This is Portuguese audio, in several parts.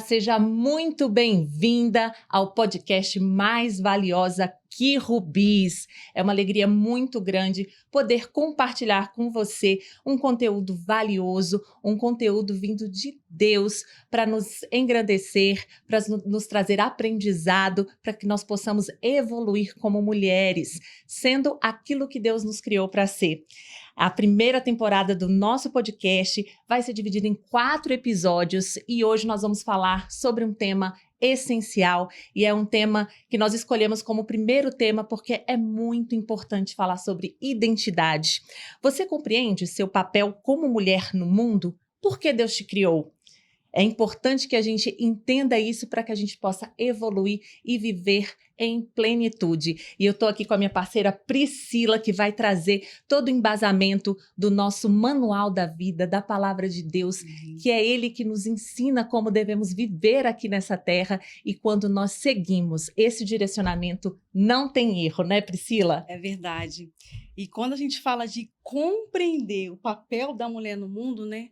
seja muito bem-vinda ao podcast mais valiosa que Rubis. É uma alegria muito grande poder compartilhar com você um conteúdo valioso, um conteúdo vindo de Deus para nos engrandecer, para nos trazer aprendizado, para que nós possamos evoluir como mulheres, sendo aquilo que Deus nos criou para ser. A primeira temporada do nosso podcast vai ser dividida em 4 episódios e hoje nós vamos falar sobre um tema essencial e é um tema que nós escolhemos como primeiro tema porque é muito importante falar sobre identidade. Você compreende seu papel como mulher no mundo? Por que Deus te criou? É importante que a gente entenda isso para que a gente possa evoluir e viver em plenitude. E eu estou aqui com a minha parceira Priscila, que vai trazer todo o embasamento do nosso manual da vida, da palavra de Deus, que é Ele que nos ensina como devemos viver aqui nessa terra. E quando nós seguimos esse direcionamento, não tem erro, né, Priscila? É verdade. E quando a gente fala de compreender o papel da mulher no mundo, né?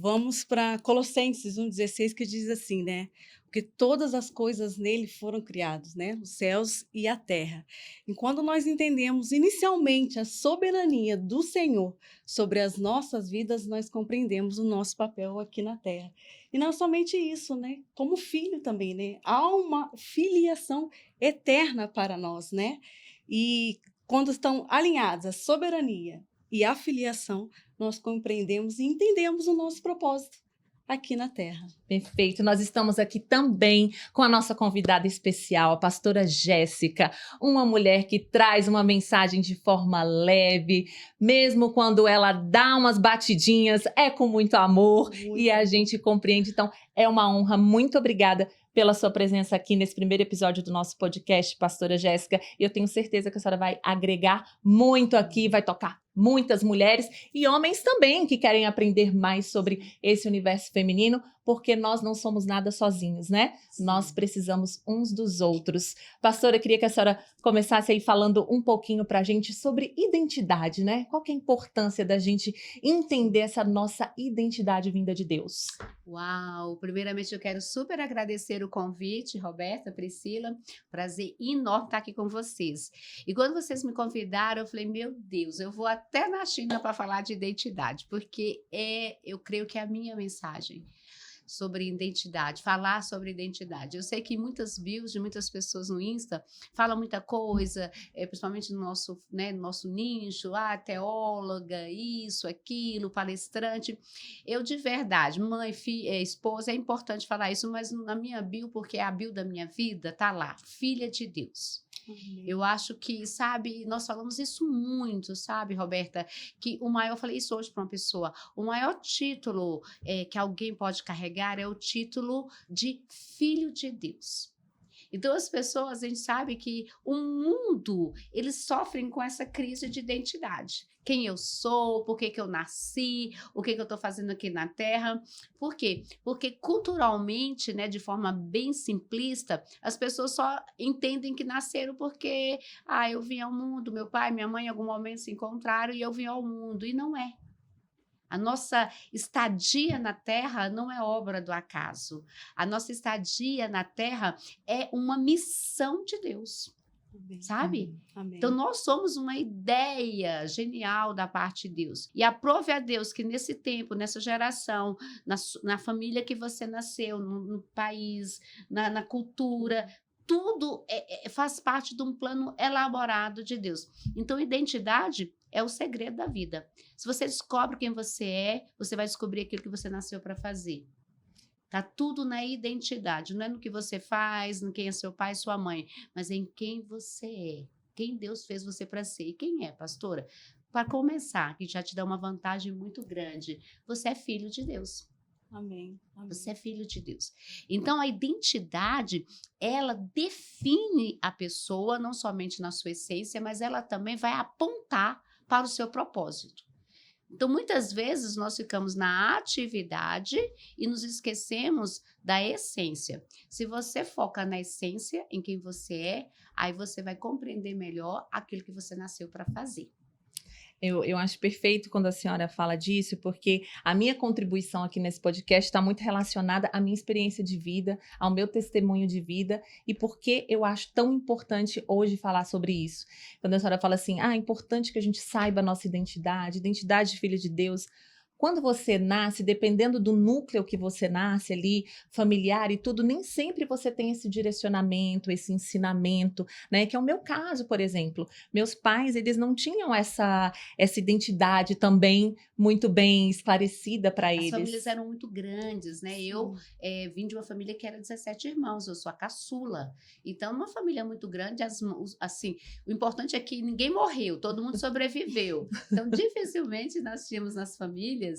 Vamos para Colossenses 1,16, que diz assim, né? Porque todas as coisas nele foram criadas, né? Os céus e a terra. E quando nós entendemos inicialmente a soberania do Senhor sobre as nossas vidas, nós compreendemos o nosso papel aqui na terra. E não somente isso, né? Como filho também, né? Há uma filiação eterna para nós, né? E quando estão alinhadas a soberania e a filiação, nós compreendemos e entendemos o nosso propósito aqui na Terra. Perfeito. Nós estamos aqui também com a nossa convidada especial, a pastora Jéssica, uma mulher que traz uma mensagem de forma leve, mesmo quando ela dá umas batidinhas, é com muito amor e a gente compreende. Então, é uma honra. Muito obrigada pela sua presença aqui nesse primeiro episódio do nosso podcast, pastora Jéssica. E eu tenho certeza que a senhora vai agregar muito aqui, vai tocar muitas mulheres e homens também que querem aprender mais sobre esse universo feminino, porque nós não somos nada sozinhos, né? Sim. Nós precisamos uns dos outros. Pastora, eu queria que a senhora começasse aí falando um pouquinho pra gente sobre identidade, né? Qual que é a importância da gente entender essa nossa identidade vinda de Deus? Uau! Primeiramente, eu quero super agradecer o convite, Roberta, Priscila. Prazer enorme estar aqui com vocês. E quando vocês me convidaram, eu falei, meu Deus, eu vou até na China para falar de identidade, porque eu creio que é a minha mensagem sobre identidade, falar sobre identidade. Eu sei que muitas bios de muitas pessoas no Insta falam muita coisa, principalmente no nosso, né, no nosso nicho, teóloga, isso, aquilo, palestrante. Eu, de verdade, mãe, filha, esposa, é importante falar isso, mas na minha bio, porque é a bio da minha vida, tá lá, filha de Deus. Eu acho que, sabe, nós falamos isso muito, sabe, Roberta, que o maior, eu falei isso hoje para uma pessoa, o maior título que alguém pode carregar é o título de filho de Deus. Então, as pessoas, a gente sabe que o mundo, eles sofrem com essa crise de identidade. Quem eu sou, por que eu nasci, o que eu estou fazendo aqui na Terra. Por quê? Porque culturalmente, né, de forma bem simplista, as pessoas só entendem que nasceram porque, eu vim ao mundo, meu pai, minha mãe em algum momento se encontraram e eu vim ao mundo. E não é. A nossa estadia na Terra não é obra do acaso. A nossa estadia na Terra é uma missão de Deus, sabe? Amém. Então, nós somos uma ideia genial da parte de Deus. E aprove a Deus que nesse tempo, nessa geração, na família que você nasceu, no país, na cultura, tudo faz parte de um plano elaborado de Deus. Então, identidade é o segredo da vida. Se você descobre quem você é, você vai descobrir aquilo que você nasceu para fazer. Tá tudo na identidade, não é no que você faz, no quem é seu pai e sua mãe, mas em quem você é, quem Deus fez você para ser. E quem é, pastora? Para começar, que já te dá uma vantagem muito grande, você é filho de Deus. Amém. Amém. Você é filho de Deus. Então, a identidade, ela define a pessoa, não somente na sua essência, mas ela também vai apontar para o seu propósito. Então, muitas vezes, nós ficamos na atividade e nos esquecemos da essência. Se você foca na essência, em quem você é, aí você vai compreender melhor aquilo que você nasceu para fazer. Eu acho perfeito quando a senhora fala disso, porque a minha contribuição aqui nesse podcast está muito relacionada à minha experiência de vida, ao meu testemunho de vida e porque eu acho tão importante hoje falar sobre isso. Quando a senhora fala assim, é importante que a gente saiba a nossa identidade de filho de Deus. Quando você nasce, dependendo do núcleo que você nasce ali, familiar e tudo, nem sempre você tem esse direcionamento, esse ensinamento, né? Que é o meu caso, por exemplo. Meus pais, eles não tinham essa identidade também muito bem esclarecida para As eles. famílias eram muito grandes, né? Eu vim de uma família que era 17 irmãos, eu sou a caçula. Então, numa família muito grande, assim, o importante é que ninguém morreu, todo mundo sobreviveu. Então, dificilmente nós tínhamos nas famílias,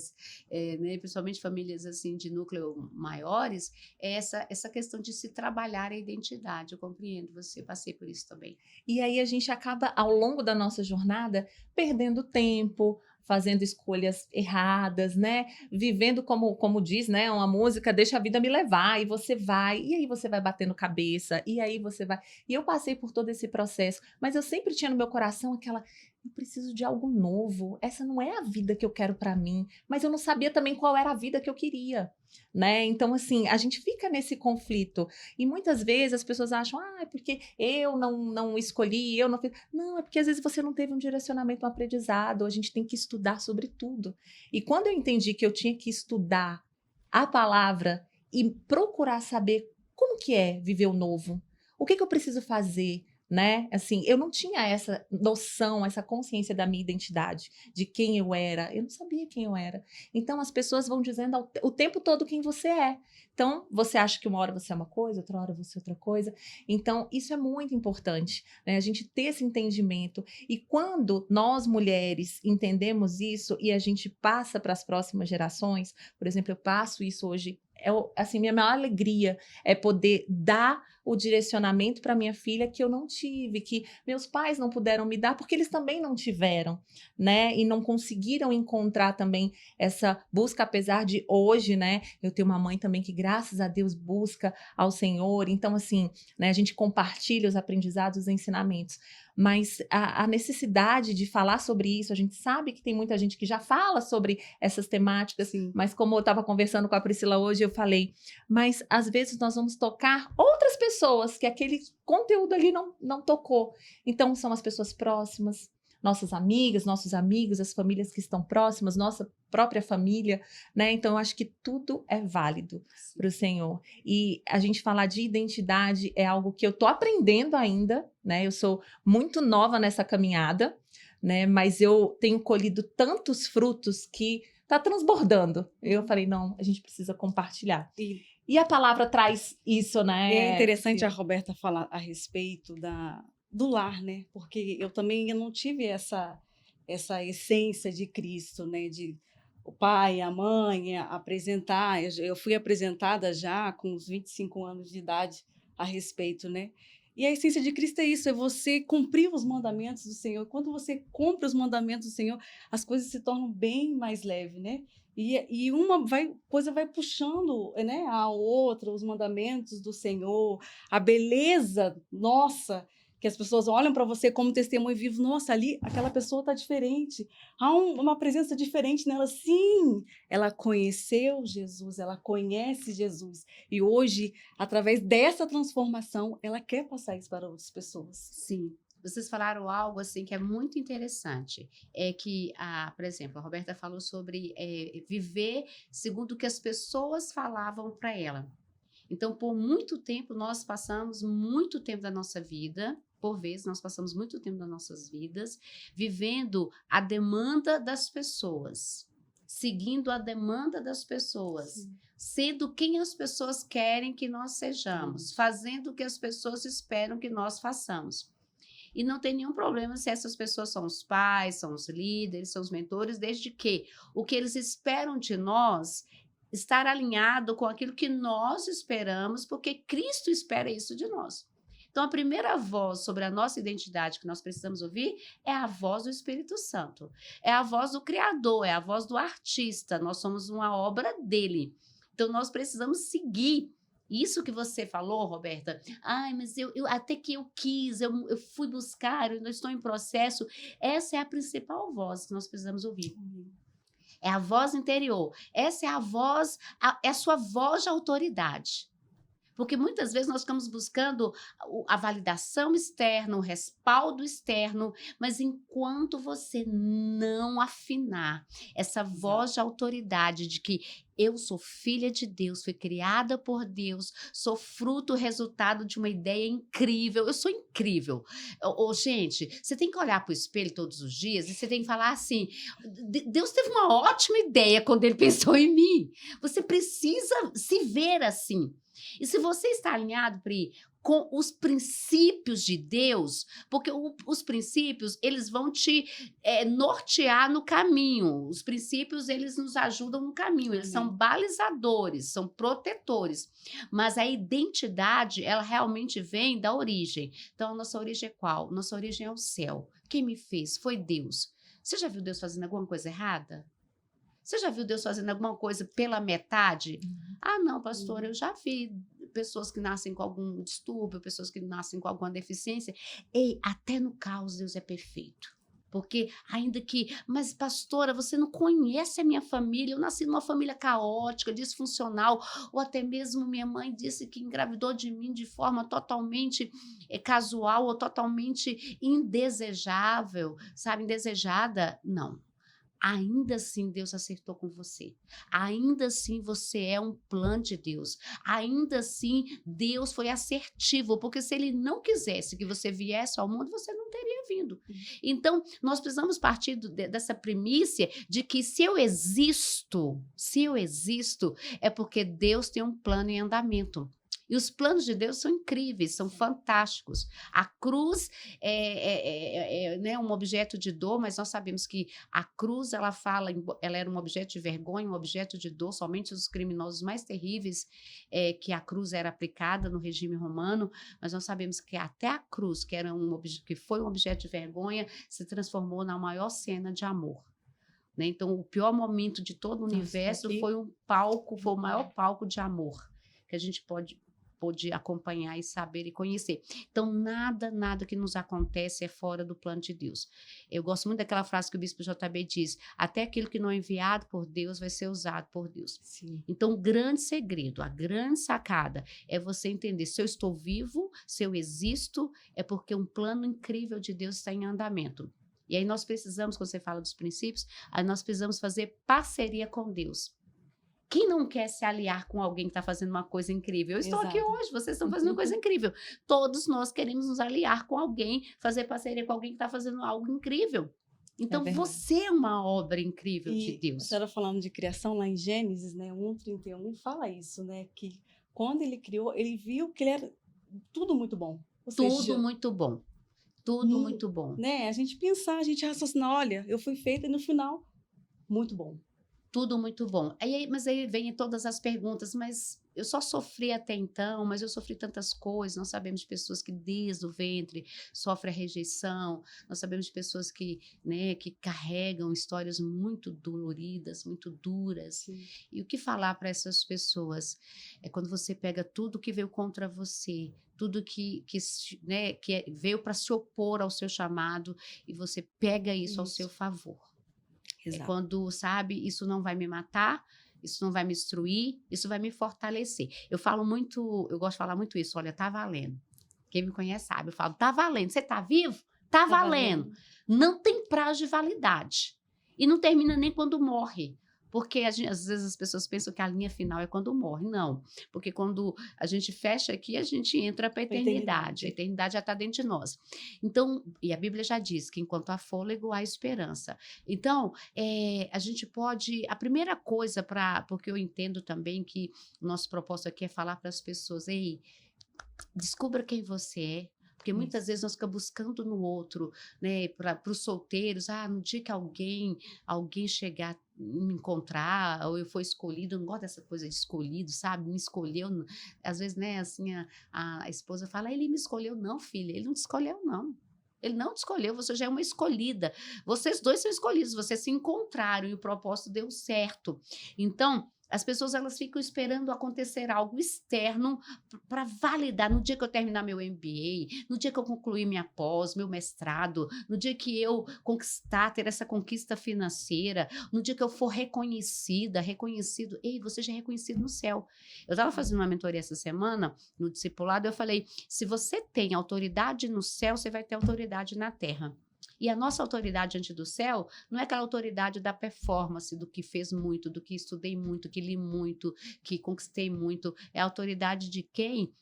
né, principalmente famílias assim de núcleo maiores, essa questão de se trabalhar a identidade. Eu compreendo você, passei por isso também. E aí a gente acaba, ao longo da nossa jornada, perdendo tempo, fazendo escolhas erradas, né? Vivendo como diz, né? Uma música, deixa a vida me levar, e você vai, e aí você vai batendo cabeça, e aí você vai. E eu passei por todo esse processo, mas eu sempre tinha no meu coração aquela, eu preciso de algo novo, essa não é a vida que eu quero para mim, mas eu não sabia também qual era a vida que eu queria, né? Então, assim, a gente fica nesse conflito, e muitas vezes as pessoas acham, é porque eu não escolhi, eu não fiz. Não, é porque às vezes você não teve um direcionamento, um aprendizado, a gente tem que estudar sobre tudo. E quando eu entendi que eu tinha que estudar a palavra e procurar saber como que é viver o novo, o que eu preciso fazer, né? Assim, eu não tinha essa noção, essa consciência da minha identidade, de quem eu era. Eu não sabia quem eu era. Então, as pessoas vão dizendo o tempo todo quem você é. Então, você acha que uma hora você é uma coisa, outra hora você é outra coisa. Então, isso é muito importante, né? A gente ter esse entendimento. E quando nós, mulheres, entendemos isso e a gente passa para as próximas gerações, por exemplo, eu passo isso hoje, assim, minha maior alegria é poder dar o direcionamento para minha filha que eu não tive, que meus pais não puderam me dar, porque eles também não tiveram, né? E não conseguiram encontrar também essa busca, apesar de hoje, né? Eu tenho uma mãe também que, graças a Deus, busca ao Senhor. Então, assim, né? A gente compartilha os aprendizados, os ensinamentos. Mas a necessidade de falar sobre isso, a gente sabe que tem muita gente que já fala sobre essas temáticas, Sim. mas como eu estava conversando com a Priscila hoje, eu falei, mas às vezes nós vamos tocar outras pessoas que aquele conteúdo ali não tocou. Então, são as pessoas próximas, nossas amigas, nossos amigos, as famílias que estão próximas, nossa própria família, né? Então, eu acho que tudo é válido para o Senhor. E a gente falar de identidade é algo que eu tô aprendendo ainda, né? Eu sou muito nova nessa caminhada, né? Mas eu tenho colhido tantos frutos que tá transbordando. Eu falei, não, a gente precisa compartilhar. E a palavra traz isso, né? É interessante a Roberta falar a respeito do lar, né? Porque eu não tive essa essência de Cristo, né? De o pai, a mãe apresentar. Eu fui apresentada já com uns 25 anos de idade a respeito, né? E a essência de Cristo é isso, é você cumprir os mandamentos do Senhor. Quando você cumpre os mandamentos do Senhor, as coisas se tornam bem mais leves, né? E coisa vai puxando, né, a outra, os mandamentos do Senhor, a beleza nossa, que as pessoas olham para você como testemunho vivo. Nossa, ali aquela pessoa está diferente. Há uma presença diferente nela. Sim, ela conheceu Jesus, ela conhece Jesus. E hoje, através dessa transformação, ela quer passar isso para outras pessoas. Sim. Vocês falaram algo assim que é muito interessante, é que, por exemplo, a Roberta falou sobre viver segundo o que as pessoas falavam para ela. Então, por muito tempo, nós passamos muito tempo da nossa vida, por vezes, nós passamos muito tempo das nossas vidas vivendo a demanda das pessoas, seguindo a demanda das pessoas. Sim. Sendo quem as pessoas querem que nós sejamos, fazendo o que as pessoas esperam que nós façamos. E não tem nenhum problema se essas pessoas são os pais, são os líderes, são os mentores, desde que o que eles esperam de nós estar alinhado com aquilo que nós esperamos, porque Cristo espera isso de nós. Então, a primeira voz sobre a nossa identidade que nós precisamos ouvir é a voz do Espírito Santo. É a voz do Criador, é a voz do artista. Nós somos uma obra dele. Então, nós precisamos seguir Isso que você falou, Roberta, ai, mas eu até que eu quis, eu fui buscar, eu ainda estou em processo. Essa é a principal voz que nós precisamos ouvir. É a voz interior. Essa é a voz, é a sua voz de autoridade. Porque muitas vezes nós ficamos buscando a validação externa, o respaldo externo, mas enquanto você não afinar essa voz de autoridade de que eu sou filha de Deus, fui criada por Deus, sou fruto, resultado de uma ideia incrível, eu sou incrível. Gente, você tem que olhar para o espelho todos os dias e você tem que falar assim, Deus teve uma ótima ideia quando ele pensou em mim. Você precisa se ver assim. E se você está alinhado, Pri, com os princípios de Deus, porque os princípios, eles vão te nortear no caminho. Os princípios, eles nos ajudam no caminho. Eles são balizadores, são protetores. Mas a identidade, ela realmente vem da origem. Então, a nossa origem é qual? Nossa origem é o céu. Quem me fez? Foi Deus. Você já viu Deus fazendo alguma coisa errada? Você já viu Deus fazendo alguma coisa pela metade? Ah, não, pastor, eu já vi pessoas que nascem com algum distúrbio, pessoas que nascem com alguma deficiência. Ei, até no caos Deus é perfeito. Porque ainda que, mas pastora, você não conhece a minha família, eu nasci numa família caótica, disfuncional, ou até mesmo minha mãe disse que engravidou de mim de forma totalmente casual ou totalmente indesejável, sabe, indesejada. Não. Ainda assim, Deus acertou com você. Ainda assim, você é um plano de Deus. Ainda assim, Deus foi assertivo, porque se Ele não quisesse que você viesse ao mundo, você não teria vindo. Então, nós precisamos partir dessa primícia de que se eu existo, é porque Deus tem um plano em andamento. E os planos de Deus são incríveis, são fantásticos. A cruz né, um objeto de dor, mas nós sabemos que a cruz, ela era um objeto de vergonha, um objeto de dor, somente os criminosos mais terríveis que a cruz era aplicada no regime romano, mas nós sabemos que até a cruz, que foi um objeto de vergonha, se transformou na maior cena de amor. Né? Então, o pior momento de todo o universo foi o maior palco de amor que a gente pôde acompanhar e saber e conhecer. Então, nada que nos acontece é fora do plano de Deus. Eu gosto muito daquela frase que o bispo JB diz, até aquilo que não é enviado por Deus vai ser usado por Deus. Sim. Então, o grande segredo, a grande sacada é você entender, se eu estou vivo, se eu existo, é porque um plano incrível de Deus está em andamento. E aí nós precisamos, quando você fala dos princípios, aí nós precisamos fazer parceria com Deus. Quem não quer se aliar com alguém que está fazendo uma coisa incrível? Eu estou aqui hoje, vocês estão fazendo uma coisa incrível. Todos nós queremos nos aliar com alguém, fazer parceria com alguém que está fazendo algo incrível. Então, você é uma obra incrível de Deus. A senhora falando de criação, lá em Gênesis, né, 1:31, fala isso, né? Que quando ele criou, ele viu que ele era tudo muito bom. Tudo muito bom. Tudo muito bom. Né? A gente pensar, a gente raciocinar, olha, eu fui feita e no final, muito bom. Tudo muito bom. Mas aí vem todas as perguntas, mas eu só sofri até então, mas eu sofri tantas coisas. Nós sabemos de pessoas que desde o ventre sofrem a rejeição, nós sabemos de pessoas que carregam histórias muito doloridas, muito duras. Sim. E o que falar para essas pessoas? É quando você pega tudo que veio contra você, tudo que veio para se opor ao seu chamado, e você pega isso ao seu favor. Exato. Quando, sabe, isso não vai me matar, isso não vai me destruir, isso vai me fortalecer. Eu gosto de falar muito isso, olha, tá valendo. Quem me conhece sabe, eu falo, tá valendo. Você tá vivo? Tá valendo. Não tem prazo de validade. E não termina nem quando morre. Porque às vezes as pessoas pensam que a linha final é quando morre. Não, porque quando a gente fecha aqui, a gente entra para a eternidade. A eternidade já está dentro de nós. Então, e a Bíblia já diz que enquanto há fôlego, há esperança. Então, a gente pode... A primeira coisa, porque eu entendo também que o nosso propósito aqui é falar para as pessoas, ei, descubra quem você é. Porque muitas vezes nós ficamos buscando no outro, né, para os solteiros, no dia que alguém chegar me encontrar, ou eu for escolhido, eu não gosto dessa coisa de escolhido, sabe, me escolheu, às vezes, né, assim, a esposa fala, ele me escolheu, não, filha, ele não te escolheu, não. Ele não te escolheu, você já é uma escolhida. Vocês dois são escolhidos, vocês se encontraram e o propósito deu certo. Então, As pessoas elas ficam esperando acontecer algo externo para validar. No dia que eu terminar meu MBA, no dia que eu concluir minha pós, meu mestrado, no dia que eu conquistar, ter essa conquista financeira, no dia que eu for reconhecido, ei, você já é reconhecido no céu. Eu estava fazendo uma mentoria essa semana, no discipulado, eu falei, se você tem autoridade no céu, você vai ter autoridade na terra. E a nossa autoridade diante do céu não é aquela autoridade da performance, do que fez muito, do que estudei muito, que li muito, que conquistei muito. É a autoridade de quem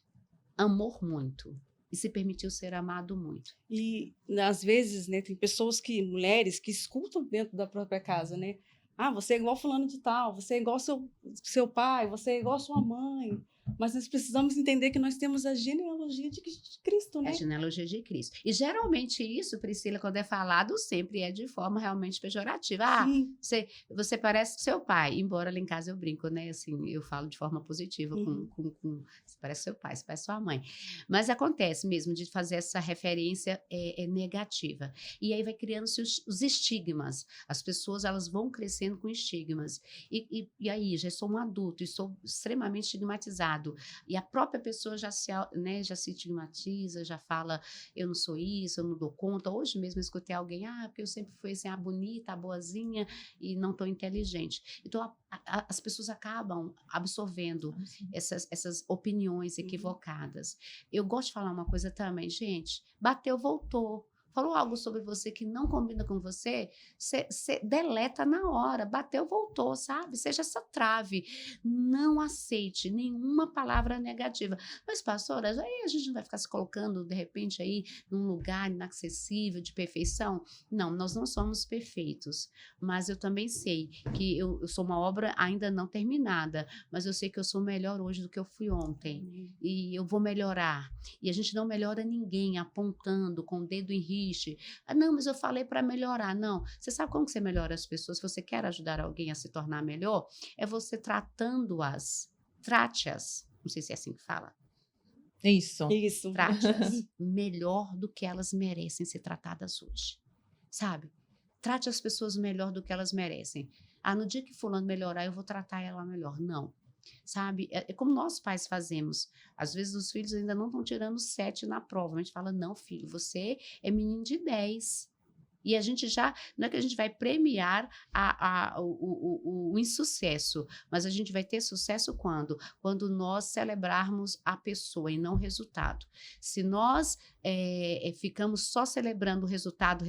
amou muito e se permitiu ser amado muito. E, às vezes, né, tem pessoas mulheres que escutam dentro da própria casa, né? Ah, você é igual fulano de tal, você é igual seu pai, você é igual sua mãe. Mas nós precisamos entender que nós temos a genealogia de Cristo, né? É a genealogia de Cristo. E geralmente isso, Priscila, quando é falado, sempre é de forma realmente pejorativa. Ah, você parece seu pai. Embora lá em casa eu brinco, né? Assim, eu falo de forma positiva você parece seu pai, você parece sua mãe. Mas acontece mesmo de fazer essa referência negativa. E aí vai criando-se os estigmas. As pessoas, elas vão crescendo com estigmas. E aí, já sou um adulto e sou extremamente estigmatizado. E a própria pessoa já se estigmatiza, já fala, eu não sou isso, eu não dou conta. Hoje mesmo eu escutei alguém, porque eu sempre fui assim, a bonita, a boazinha e não tão inteligente. Então, as pessoas acabam absorvendo essas opiniões equivocadas. Eu gosto de falar uma coisa também, gente, bateu, voltou. Falou algo sobre você que não combina com você, você deleta na hora, bateu, voltou, sabe? Seja essa trave. Não aceite nenhuma palavra negativa. Mas, pastora, aí a gente não vai ficar se colocando, de repente, aí num lugar inacessível, de perfeição? Não, nós não somos perfeitos. Mas eu também sei que eu sou uma obra ainda não terminada, mas eu sei que eu sou melhor hoje do que eu fui ontem. E eu vou melhorar. E a gente não melhora ninguém apontando com o dedo em risco. Não, mas eu falei para melhorar. Não, você sabe como que você melhora as pessoas? Se você quer ajudar alguém a se tornar melhor, é você tratando-as, trate-as, não sei se é assim que fala. Isso. Trate-as melhor do que elas merecem ser tratadas hoje, sabe? Trate as pessoas melhor do que elas merecem. No dia que fulano melhorar, eu vou tratar ela melhor. Não. Sabe, é como nós pais fazemos. Às vezes os filhos ainda não estão tirando 7 na prova. A gente fala, não, filho, você é menino de 10. E a gente já, não é que a gente vai premiar o insucesso, mas a gente vai ter sucesso quando? Quando nós celebrarmos a pessoa e não o resultado. Se nós ficamos só celebrando o resultado,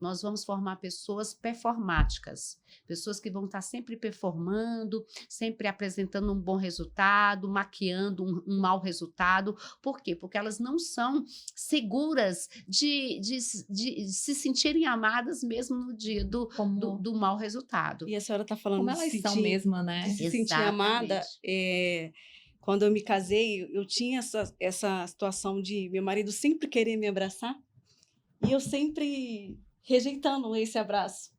nós vamos formar pessoas performáticas. Pessoas que vão estar sempre performando, sempre apresentando um bom resultado, maquiando um mau resultado. Por quê? Porque elas não são seguras de se sentirem amadas mesmo no dia do mau resultado. E a senhora está falando como elas são mesmo, né? De se sentir amada. Quando eu me casei, eu tinha essa situação de meu marido sempre querer me abraçar e eu sempre rejeitando esse abraço.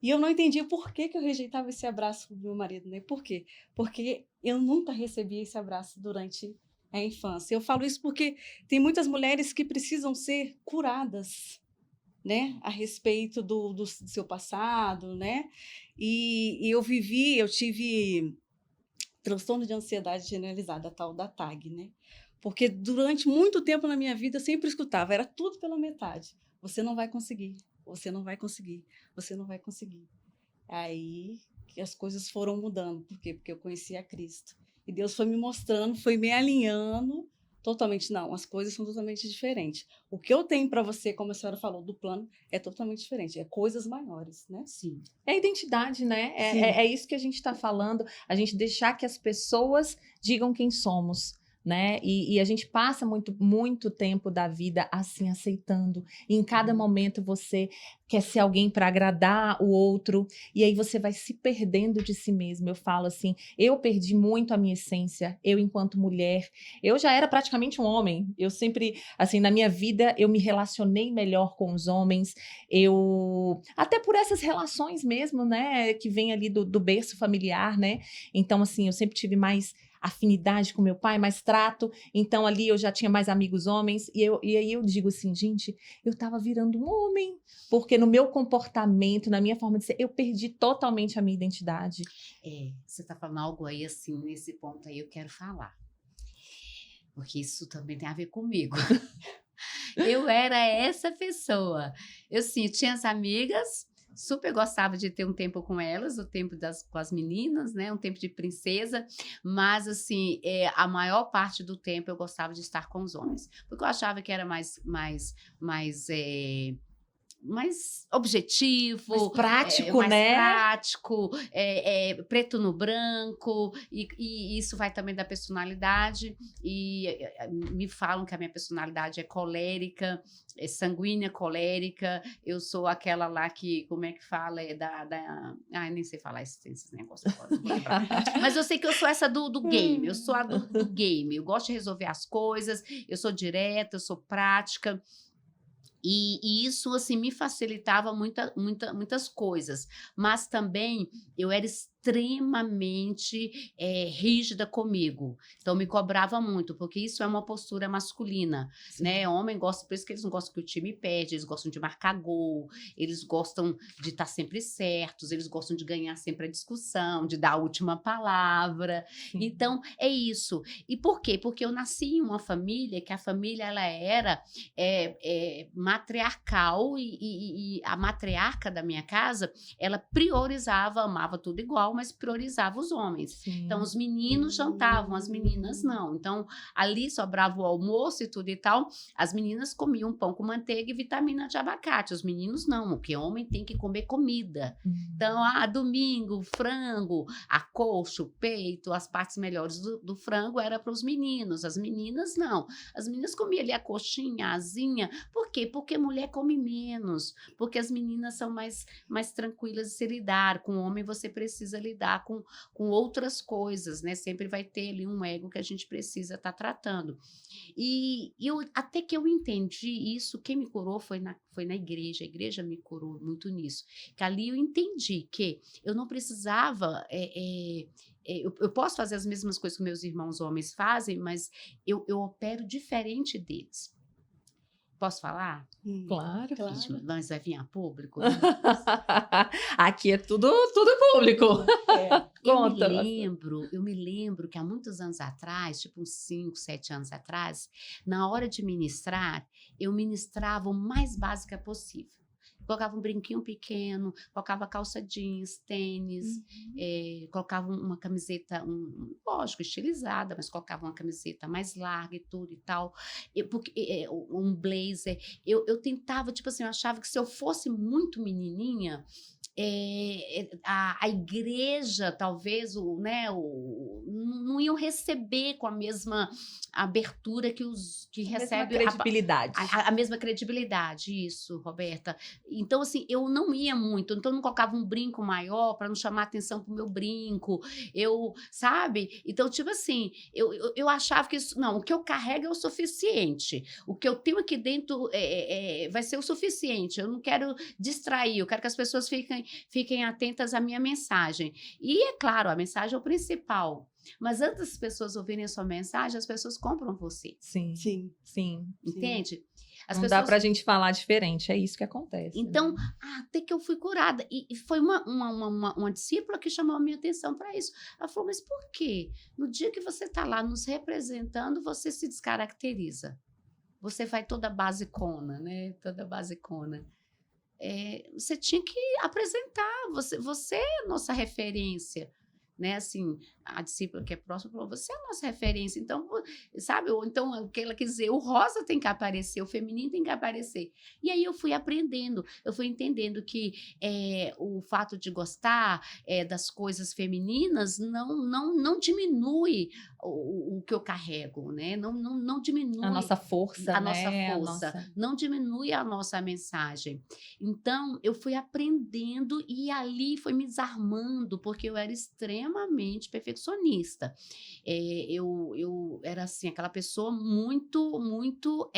E eu não entendia por que eu rejeitava esse abraço do meu marido, né? Por quê? Porque eu nunca recebi esse abraço durante a infância. Eu falo isso porque tem muitas mulheres que precisam ser curadas, né, a respeito do seu passado, né? E eu tive transtorno de ansiedade generalizada, a tal da TAG, né? Porque durante muito tempo na minha vida eu sempre escutava, era tudo pela metade. Você não vai conseguir, você não vai conseguir, você não vai conseguir. Aí que as coisas foram mudando. Por quê? Porque eu conheci a Cristo. E Deus foi me mostrando, foi me alinhando totalmente. Não, as coisas são totalmente diferentes. O que eu tenho para você, como a senhora falou, do plano, é totalmente diferente. É coisas maiores, né? Sim. É a identidade, né? É isso que a gente está falando. A gente deixar que as pessoas digam quem somos, né? E a gente passa muito tempo da vida assim, aceitando. E em cada momento você quer ser alguém para agradar o outro. E aí você vai se perdendo de si mesmo. Eu falo assim, eu perdi muito a minha essência. Eu, enquanto mulher, eu já era praticamente um homem. Eu sempre, assim, na minha vida, eu me relacionei melhor com os homens. Até por essas relações mesmo, né? Que vem ali do berço familiar, né? Então, assim, eu sempre tive mais afinidade com meu pai, mais trato, então ali eu já tinha mais amigos homens, e aí eu digo assim, gente, eu estava virando um homem, porque no meu comportamento, na minha forma de ser, eu perdi totalmente a minha identidade. Você está falando algo aí, assim, nesse ponto aí eu quero falar. Porque isso também tem a ver comigo. Eu era essa pessoa. Eu, sim, tinha as amigas, super gostava de ter um tempo com elas, o tempo com as meninas, né? Um tempo de princesa, mas, assim, a maior parte do tempo eu gostava de estar com os homens, porque eu achava que era mais objetivo, Mais prático, mais né? prático, preto no branco, e isso vai também da personalidade, e me falam que a minha personalidade é colérica, é sanguínea, colérica, eu sou aquela lá que, como é que fala, nem sei falar esses negócios agora, não vou lembrar. Mas eu sei que eu sou essa do game, eu sou a do game, eu gosto de resolver as coisas, eu sou direta, eu sou prática, e isso, assim, me facilitava muitas coisas, mas também eu era extremamente rígida comigo, então me cobrava muito, porque isso é uma postura masculina, né? Homem gosta, por isso que eles não gostam que o time perde, eles gostam de marcar gol, eles gostam de estar sempre certos, eles gostam de ganhar sempre a discussão, de dar a última palavra. Sim. Então, é isso. E por quê? Porque eu nasci em uma família que a família ela era matriarcal, e a matriarca da minha casa, ela priorizava, amava tudo igual, mas priorizava os homens. Sim. Então, os meninos jantavam, as meninas não. Então, ali sobrava o almoço e tudo e tal, as meninas comiam pão com manteiga e vitamina de abacate, os meninos não, porque homem tem que comer comida. Então, domingo, frango, a coxa, o peito, as partes melhores do frango era para os meninos, as meninas não. As meninas comiam ali a coxinha, a asinha. Por quê? Porque mulher come menos, porque as meninas são mais tranquilas de se lidar. Com o homem você precisa lidar com outras coisas, né? Sempre vai ter ali um ego que a gente precisa estar tratando. E até que eu entendi isso, quem me curou foi na igreja, a igreja me curou muito nisso, que ali eu entendi que eu não precisava... eu posso fazer as mesmas coisas que meus irmãos homens fazem, mas eu opero diferente deles. Posso falar? Claro. Ixi, mas vai vir a público? Aqui é tudo público. Conta. Eu me lembro que há muitos anos atrás, tipo uns 5, 7 anos atrás, na hora de ministrar, eu ministrava o mais básica possível. Colocava um brinquinho pequeno, colocava calça jeans, tênis, colocava uma camiseta, lógico, estilizada, mas colocava uma camiseta mais larga e tudo e tal, um blazer. Eu tentava, tipo assim, eu achava que se eu fosse muito menininha, a igreja, talvez, não iam receber com a mesma abertura que recebe credibilidade. a mesma credibilidade, isso, Roberta. Então, assim, eu não ia muito, então eu não colocava um brinco maior para não chamar atenção pro meu brinco, sabe? Então, tipo assim, eu achava que isso, não, o que eu carrego é o suficiente, o que eu tenho aqui dentro vai ser o suficiente, eu não quero distrair, eu quero que as pessoas fiquem atentas à minha mensagem. E, é claro, a mensagem é o principal. Mas antes das pessoas ouvirem a sua mensagem, as pessoas compram você. Sim. Entende? Não dá pra gente falar diferente, é isso que acontece. Então, né? até que eu fui curada. E foi uma discípula que chamou a minha atenção para isso. Ela falou, mas por quê? No dia que você está lá nos representando, você se descaracteriza. Você vai toda basicona, né? Toda basicona. Você tinha que apresentar, você é a nossa referência, né? Assim, a discípula que é próxima falou, você é a nossa referência, então, sabe? Ou então, o que ela quer dizer, o rosa tem que aparecer, o feminino tem que aparecer. E aí eu fui aprendendo, eu fui entendendo que o fato de gostar das coisas femininas não diminui o que eu carrego, né? Não diminui a nossa força, não diminui a nossa mensagem. Então, eu fui aprendendo e ali foi me desarmando, porque eu era extremamente perfeccionista. Eu era assim, aquela pessoa muito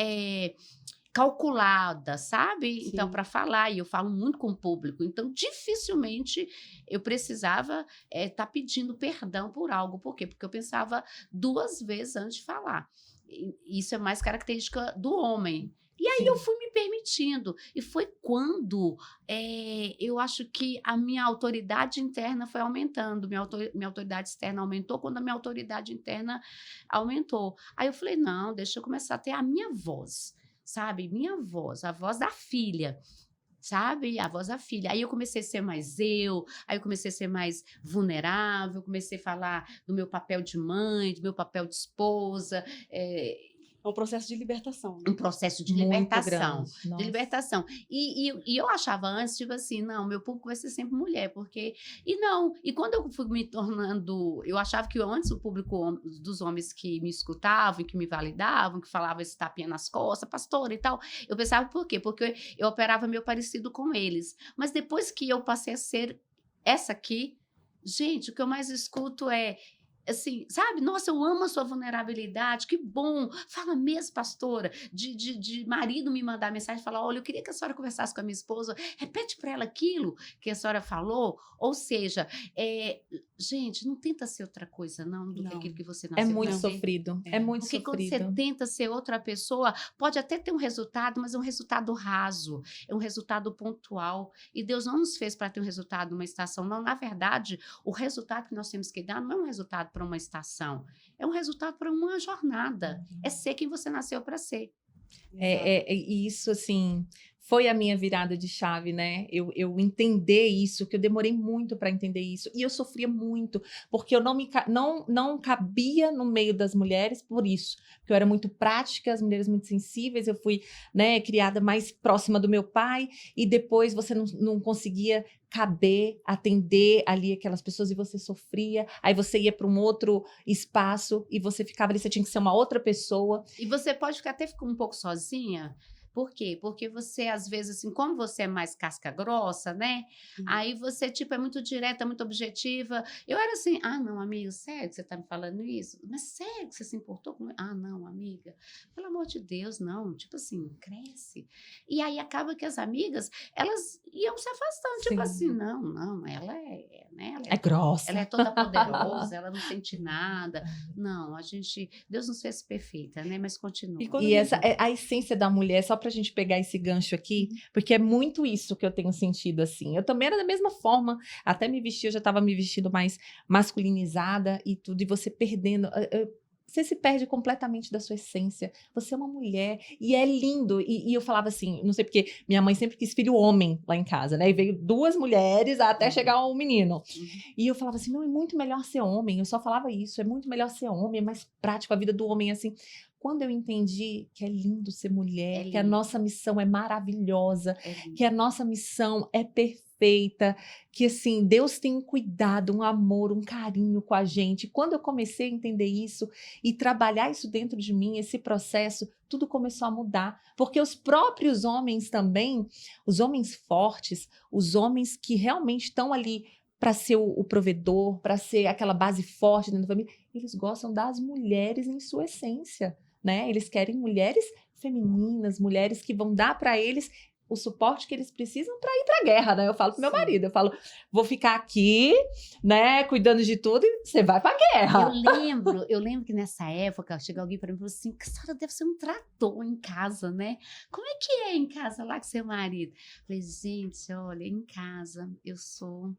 calculada, sabe? Então, Sim. para falar, e eu falo muito com o público, então dificilmente eu precisava estar pedindo perdão por algo. Por quê? Porque eu pensava 2 vezes antes de falar. Isso é mais característica do homem. E aí Sim. eu fui me permitindo. E foi quando eu acho que a minha autoridade interna foi aumentando. Minha autoridade externa aumentou quando a minha autoridade interna aumentou. Aí eu falei, não, deixa eu começar a ter a minha voz, sabe? Minha voz, a voz da filha. Sabe? A voz da filha. Aí eu comecei a ser mais aí eu comecei a ser mais vulnerável, comecei a falar do meu papel de mãe, do meu papel de esposa, É um processo de libertação, um né? processo de Muito libertação. grande. De Nossa. libertação. E eu achava antes, tipo assim, não, meu público vai ser sempre mulher, porque. E não. E quando eu fui me tornando. Eu achava que antes o público dos homens que me escutavam, que me validavam, que falavam esse tapinha nas costas, pastora e tal, eu pensava por quê? Porque eu operava meio parecido com eles. Mas depois que eu passei a ser essa aqui, gente, o que eu mais escuto é. Assim, sabe? Nossa, eu amo a sua vulnerabilidade, que bom. Fala mesmo, pastora, de marido me mandar mensagem e falar: olha, eu queria que a senhora conversasse com a minha esposa, repete para ela aquilo que a senhora falou. Ou seja, gente, não tenta ser outra coisa, não, do que Não. aquilo que você É nasceu muito pra ser. sofrido. É. É muito Porque quando você sofrido. tenta ser outra pessoa, pode até ter um resultado, mas é um resultado raso, é um resultado pontual. E Deus não nos fez para ter um resultado numa estação, não. Na verdade, o resultado que nós temos que dar não é um resultado para uma estação, é um resultado para uma jornada. É ser quem você nasceu para ser. E isso, assim, foi a minha virada de chave, né? Eu entender isso, que eu demorei muito para entender isso. E eu sofria muito, porque eu não cabia no meio das mulheres por isso. Porque eu era muito prática, as mulheres muito sensíveis, eu fui, né, criada mais próxima do meu pai, e depois você não conseguia caber, atender ali aquelas pessoas e você sofria. Aí você ia para um outro espaço e você ficava ali, você tinha que ser uma outra pessoa. E você pode ficar até um pouco sozinha. Por quê? Porque você, às vezes, assim, como você é mais casca grossa, né? Aí você, tipo, é muito direta, muito objetiva. Eu era assim, ah, não, amigo, sério que você tá me falando isso? Mas sério que você se importou com... Ah, não, amiga, pelo amor de Deus, não. Tipo assim, cresce. E aí acaba que as amigas, elas iam se afastando, tipo assim, Sim. não, ela né? É grossa. Ela é toda poderosa, ela não sente nada. Não, Deus nos fez perfeita, né? Mas continua. E quando E a gente- essa é a essência da mulher, só pra gente pegar esse gancho aqui, porque é muito isso que eu tenho sentido, assim. Eu também era da mesma forma, até me vestir, eu já tava me vestindo mais masculinizada e tudo, e você perdendo. Você se perde completamente da sua essência. Você é uma mulher e é lindo. E eu falava assim, não sei porque minha mãe sempre quis filho homem lá em casa, né? E veio 2 mulheres até chegar um menino. E eu falava assim, não, é muito melhor ser homem. Eu só falava isso, é muito melhor ser homem, é mais prático, a vida do homem é assim. Quando eu entendi que é lindo ser mulher, É que a lindo. nossa missão é maravilhosa, É lindo. que a nossa missão é perfeita, que assim, Deus tem um cuidado, um amor, um carinho com a gente. Quando eu comecei a entender isso e trabalhar isso dentro de mim, esse processo, tudo começou a mudar. Porque os próprios homens também, os homens fortes, os homens que realmente estão ali para ser o provedor, para ser aquela base forte dentro da família, eles gostam das mulheres em sua essência, né? Eles querem mulheres femininas, mulheres que vão dar para eles o suporte que eles precisam para ir para a guerra, né? Eu falo pro meu Sim. marido, eu falo, vou ficar aqui, né, cuidando de tudo e você vai para a guerra. Eu lembro que nessa época chegou alguém para mim e falou assim: que a senhora deve ser um trator em casa, né? Como é que é em casa lá com seu marido? Falei, gente, olha, em casa eu sou,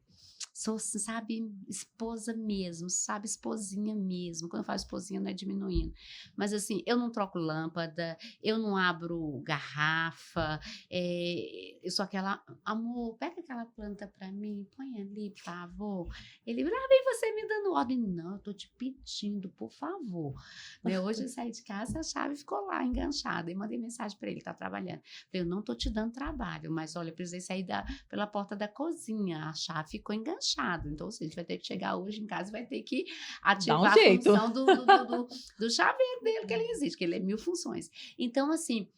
sabe, esposa mesmo, sabe, esposinha mesmo. Quando eu falo esposinha, não é diminuindo. Mas assim, eu não troco lâmpada, eu não abro garrafa, eu sou aquela, amor, pega aquela planta pra mim, põe ali, por favor. Ele, vem você me dando ordem. Não, eu tô te pedindo, por favor. Né? Hoje eu saí de casa, a chave ficou lá, enganchada, e mandei mensagem pra ele, tá trabalhando. Falei, eu não tô te dando trabalho, mas olha, eu precisei sair pela porta da cozinha, a chave ficou enganchada. Então, ou seja, a gente vai ter que chegar hoje em casa e vai ter que ativar a jeito. função do chaveiro dele, que ele existe, que ele é 1000 funções. Então, assim,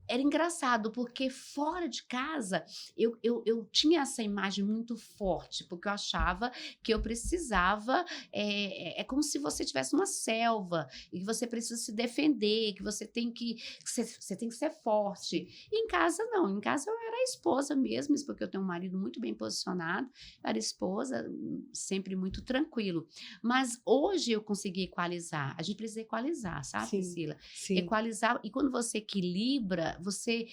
era engraçado, porque fora de casa eu tinha essa imagem muito forte, porque eu achava que eu precisava. É como se você tivesse uma selva e que você precisa se defender, que você tem que ser forte. E em casa, não. Em casa eu era a esposa mesmo, isso porque eu tenho um marido muito bem posicionado, eu era esposa, sempre muito tranquilo. Mas hoje eu consegui equalizar. A gente precisa equalizar, sabe, Sim, Priscila? sim. Equalizar. E quando você equilibra, você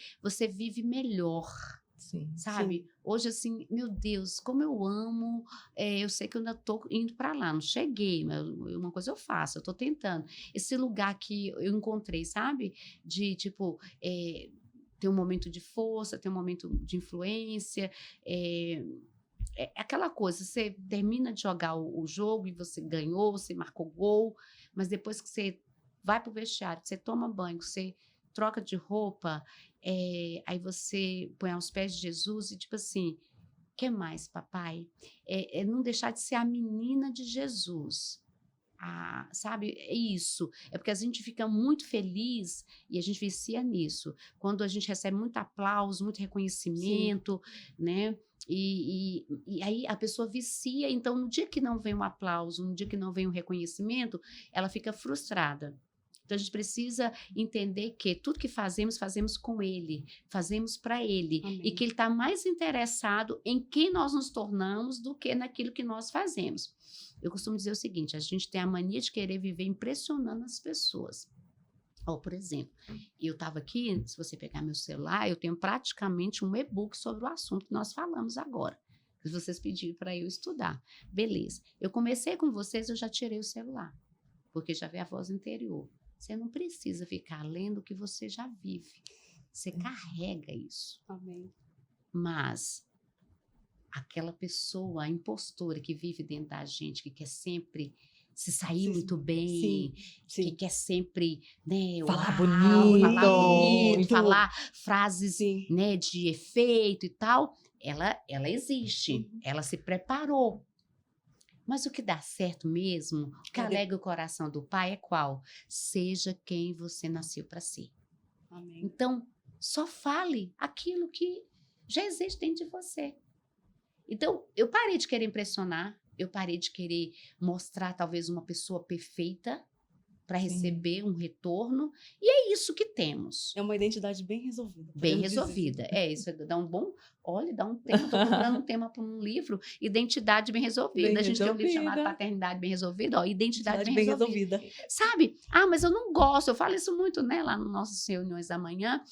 vive melhor, Sim. sabe? Sim. Hoje, assim, meu Deus, como eu amo. Eu sei que eu ainda estou indo para lá, não cheguei, mas uma coisa eu faço, eu estou tentando. Esse lugar que eu encontrei, sabe? De, tipo, ter um momento de força, ter um momento de influência. É aquela coisa, você termina de jogar o jogo e você ganhou, você marcou gol, mas depois que você vai para o vestiário, que você toma banho, que você troca de roupa, aí você põe aos pés de Jesus e tipo assim, que mais, papai? É não deixar de ser a menina de Jesus. Sabe, é isso. É porque a gente fica muito feliz e a gente vicia nisso. Quando a gente recebe muito aplauso, muito Sim. reconhecimento, né? E aí a pessoa vicia. Então, no dia que não vem um aplauso, no dia que não vem um reconhecimento, ela fica frustrada. Então, a gente precisa entender que tudo que fazemos, fazemos com Ele, fazemos para Ele. E Amém. que Ele está mais interessado em quem nós nos tornamos do que naquilo que nós fazemos. Eu costumo dizer o seguinte: a gente tem a mania de querer viver impressionando as pessoas. Por exemplo, eu estava aqui, se você pegar meu celular, eu tenho praticamente um e-book sobre o assunto que nós falamos agora. Que vocês pediram para eu estudar. Beleza. Eu comecei com vocês, eu já tirei o celular, porque já vem a voz interior. Você não precisa ficar lendo o que você já vive. Você carrega isso. Amém. Mas aquela pessoa, a impostora que vive dentro da gente, que quer sempre se sair Sim, muito bem, sim. que quer sempre, né, Falar falar bonito, bonito. falar frases, Sim. né, de efeito e tal, ela existe, Uhum. ela se preparou. Mas o que dá certo mesmo, o que alegra o coração do pai é qual? Seja quem você nasceu para ser. Amém. Então, só fale aquilo que já existe dentro de você. Então, eu parei de querer impressionar, eu parei de querer mostrar talvez uma pessoa perfeita para receber um retorno, e é isso que temos. É uma identidade bem resolvida. Bem podemos dizer. resolvida. Isso dá um bom. Olha, dá um tema. Estou procurando um tema para um livro. Identidade bem resolvida. Bem A gente tem um livro chamado resolvida. Paternidade Bem Resolvida. Identidade bem Bem resolvida. resolvida. Sabe? Mas eu não gosto. Eu falo isso muito, né? Lá nas nossas reuniões da manhã.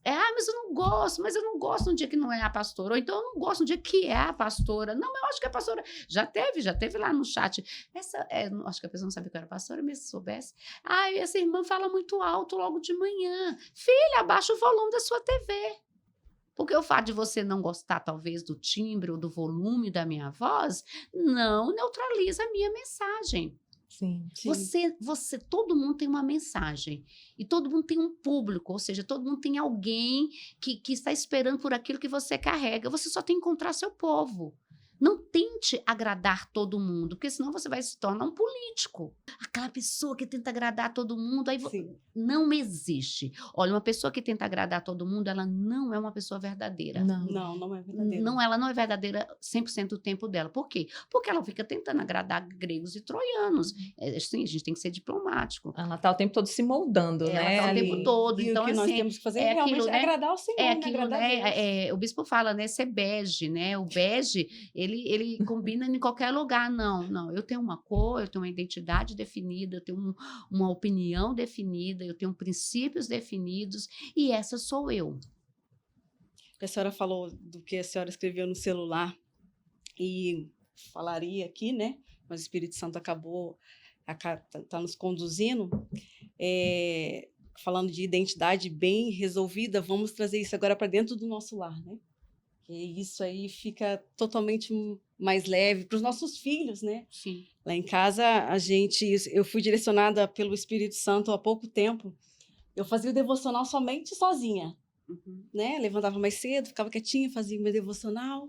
Mas eu não gosto. Mas eu não gosto no dia que não é a pastora. Ou então eu não gosto no dia que é a pastora. Não, eu acho que é a pastora. Já teve lá no chat. Acho que a pessoa não sabia que eu era pastora, mesmo se soubesse. Essa irmã fala muito alto logo de manhã. Filha, abaixa o volume da sua TV. Porque o fato de você não gostar, talvez, do timbre ou do volume da minha voz, não neutraliza a minha mensagem. Sim. Todo mundo tem uma mensagem. E todo mundo tem um público, ou seja, todo mundo tem alguém que está esperando por aquilo que você carrega. Você só tem que encontrar seu povo. Não tente agradar todo mundo, porque senão você vai se tornar um político. Aquela pessoa que tenta agradar todo mundo, não existe. Olha, uma pessoa que tenta agradar todo mundo, ela não é uma pessoa verdadeira. Não é verdadeira. Ela não é verdadeira 100% do tempo dela. Por quê? Porque ela fica tentando agradar gregos e troianos. Sim, a gente tem que ser diplomático. Ela está o tempo todo se moldando, né? Ela está o tempo todo. E então, o que nós assim, temos que fazer é realmente aquilo, né? agradar o Senhor, agradar a Deus. O bispo fala, né? Ser bege, né? O bege, ele combina em qualquer lugar. Não. Eu tenho uma cor, eu tenho uma identidade definida, eu tenho uma opinião definida, eu tenho princípios definidos e essa sou eu. A senhora falou do que a senhora escreveu no celular e falaria aqui, né? Mas o Espírito Santo tá nos conduzindo. Falando de identidade bem resolvida, vamos trazer isso agora para dentro do nosso lar, né? E isso aí fica totalmente mais leve para os nossos filhos, né? Sim. Lá em casa, eu fui direcionada pelo Espírito Santo há pouco tempo. Eu fazia o devocional somente sozinha, né? Levantava mais cedo, ficava quietinha, fazia o meu devocional.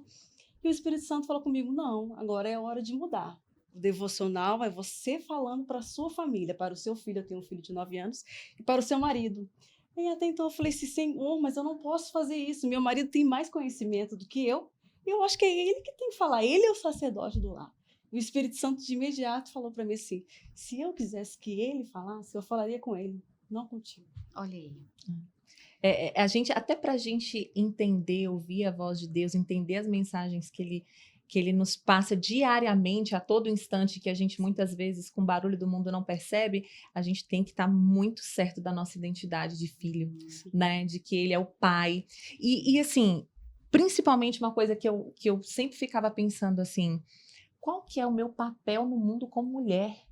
E o Espírito Santo falou comigo, não, agora é hora de mudar. O devocional é você falando para a sua família, para o seu filho, eu tenho um filho de 9 anos, e para o seu marido. E até então eu falei assim, Senhor, mas eu não posso fazer isso. Meu marido tem mais conhecimento do que eu. E eu acho que é ele que tem que falar. Ele é o sacerdote do lar. E o Espírito Santo de imediato falou para mim assim, se eu quisesse que ele falasse, eu falaria com ele, não contigo. Olha aí. A gente, até para a gente entender, ouvir a voz de Deus, entender as mensagens que ele nos passa diariamente, a todo instante, que a gente muitas vezes, com o barulho do mundo, não percebe, a gente tem que estar muito certo da nossa identidade de filho, né? De que ele é o pai. E assim, principalmente uma coisa que eu sempre ficava pensando assim, qual que é o meu papel no mundo como mulher?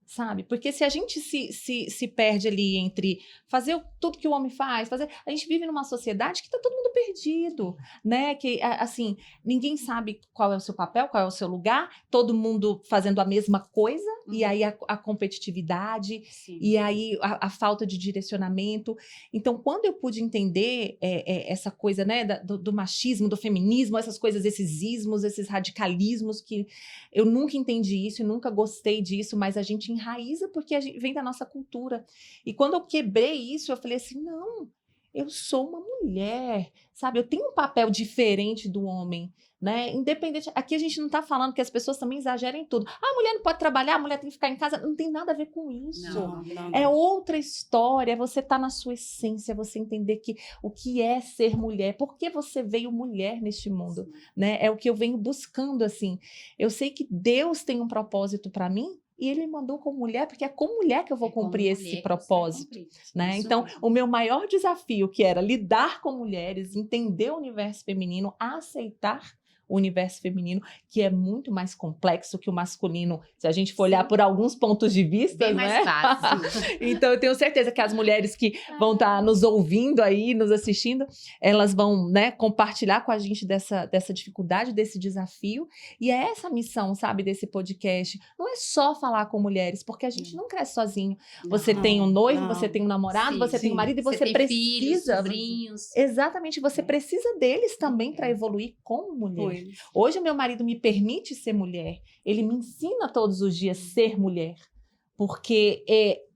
Sabe? Porque se a gente se perde ali entre fazer tudo que o homem faz, a gente vive numa sociedade que está todo mundo perdido, né? Que, assim, ninguém sabe qual é o seu papel, qual é o seu lugar, todo mundo fazendo a mesma coisa, e aí a competitividade, Sim. e aí a falta de direcionamento. Então, quando eu pude entender essa coisa, né, do machismo, do feminismo, essas coisas, esses ismos, esses radicalismos, que eu nunca entendi isso e nunca gostei disso, mas a gente enraiza porque a gente vem da nossa cultura. E quando eu quebrei isso, eu falei assim, não, eu sou uma mulher, sabe? Eu tenho um papel diferente do homem, né? Independente, aqui a gente não está falando que as pessoas também exagerem em tudo. Ah, a mulher não pode trabalhar, a mulher tem que ficar em casa, não tem nada a ver com isso. Não. É outra história, você tá na sua essência, você entender que o que é ser mulher, por que você veio mulher neste mundo, né? É o que eu venho buscando, assim. Eu sei que Deus tem um propósito para mim, e ele me mandou como mulher, porque é como mulher que eu vou cumprir esse propósito, né? Então, o meu maior desafio, que era lidar com mulheres, entender o universo feminino, aceitar o universo feminino, que é muito mais complexo que o masculino, se a gente for olhar por alguns pontos de vista, bem mais fácil. Então, eu tenho certeza que as mulheres que vão estar nos ouvindo aí, nos assistindo, elas vão, né, compartilhar com a gente dessa dificuldade, desse desafio, e é essa a missão, sabe, desse podcast. Não é só falar com mulheres, porque a gente não cresce sozinho. Você tem um noivo, você tem um namorado, você tem um marido, e você tem precisa... filhos, sobrinhos. Exatamente, você precisa deles também para evoluir como mulher. Hoje o meu marido me permite ser mulher, ele me ensina todos os dias a ser mulher, porque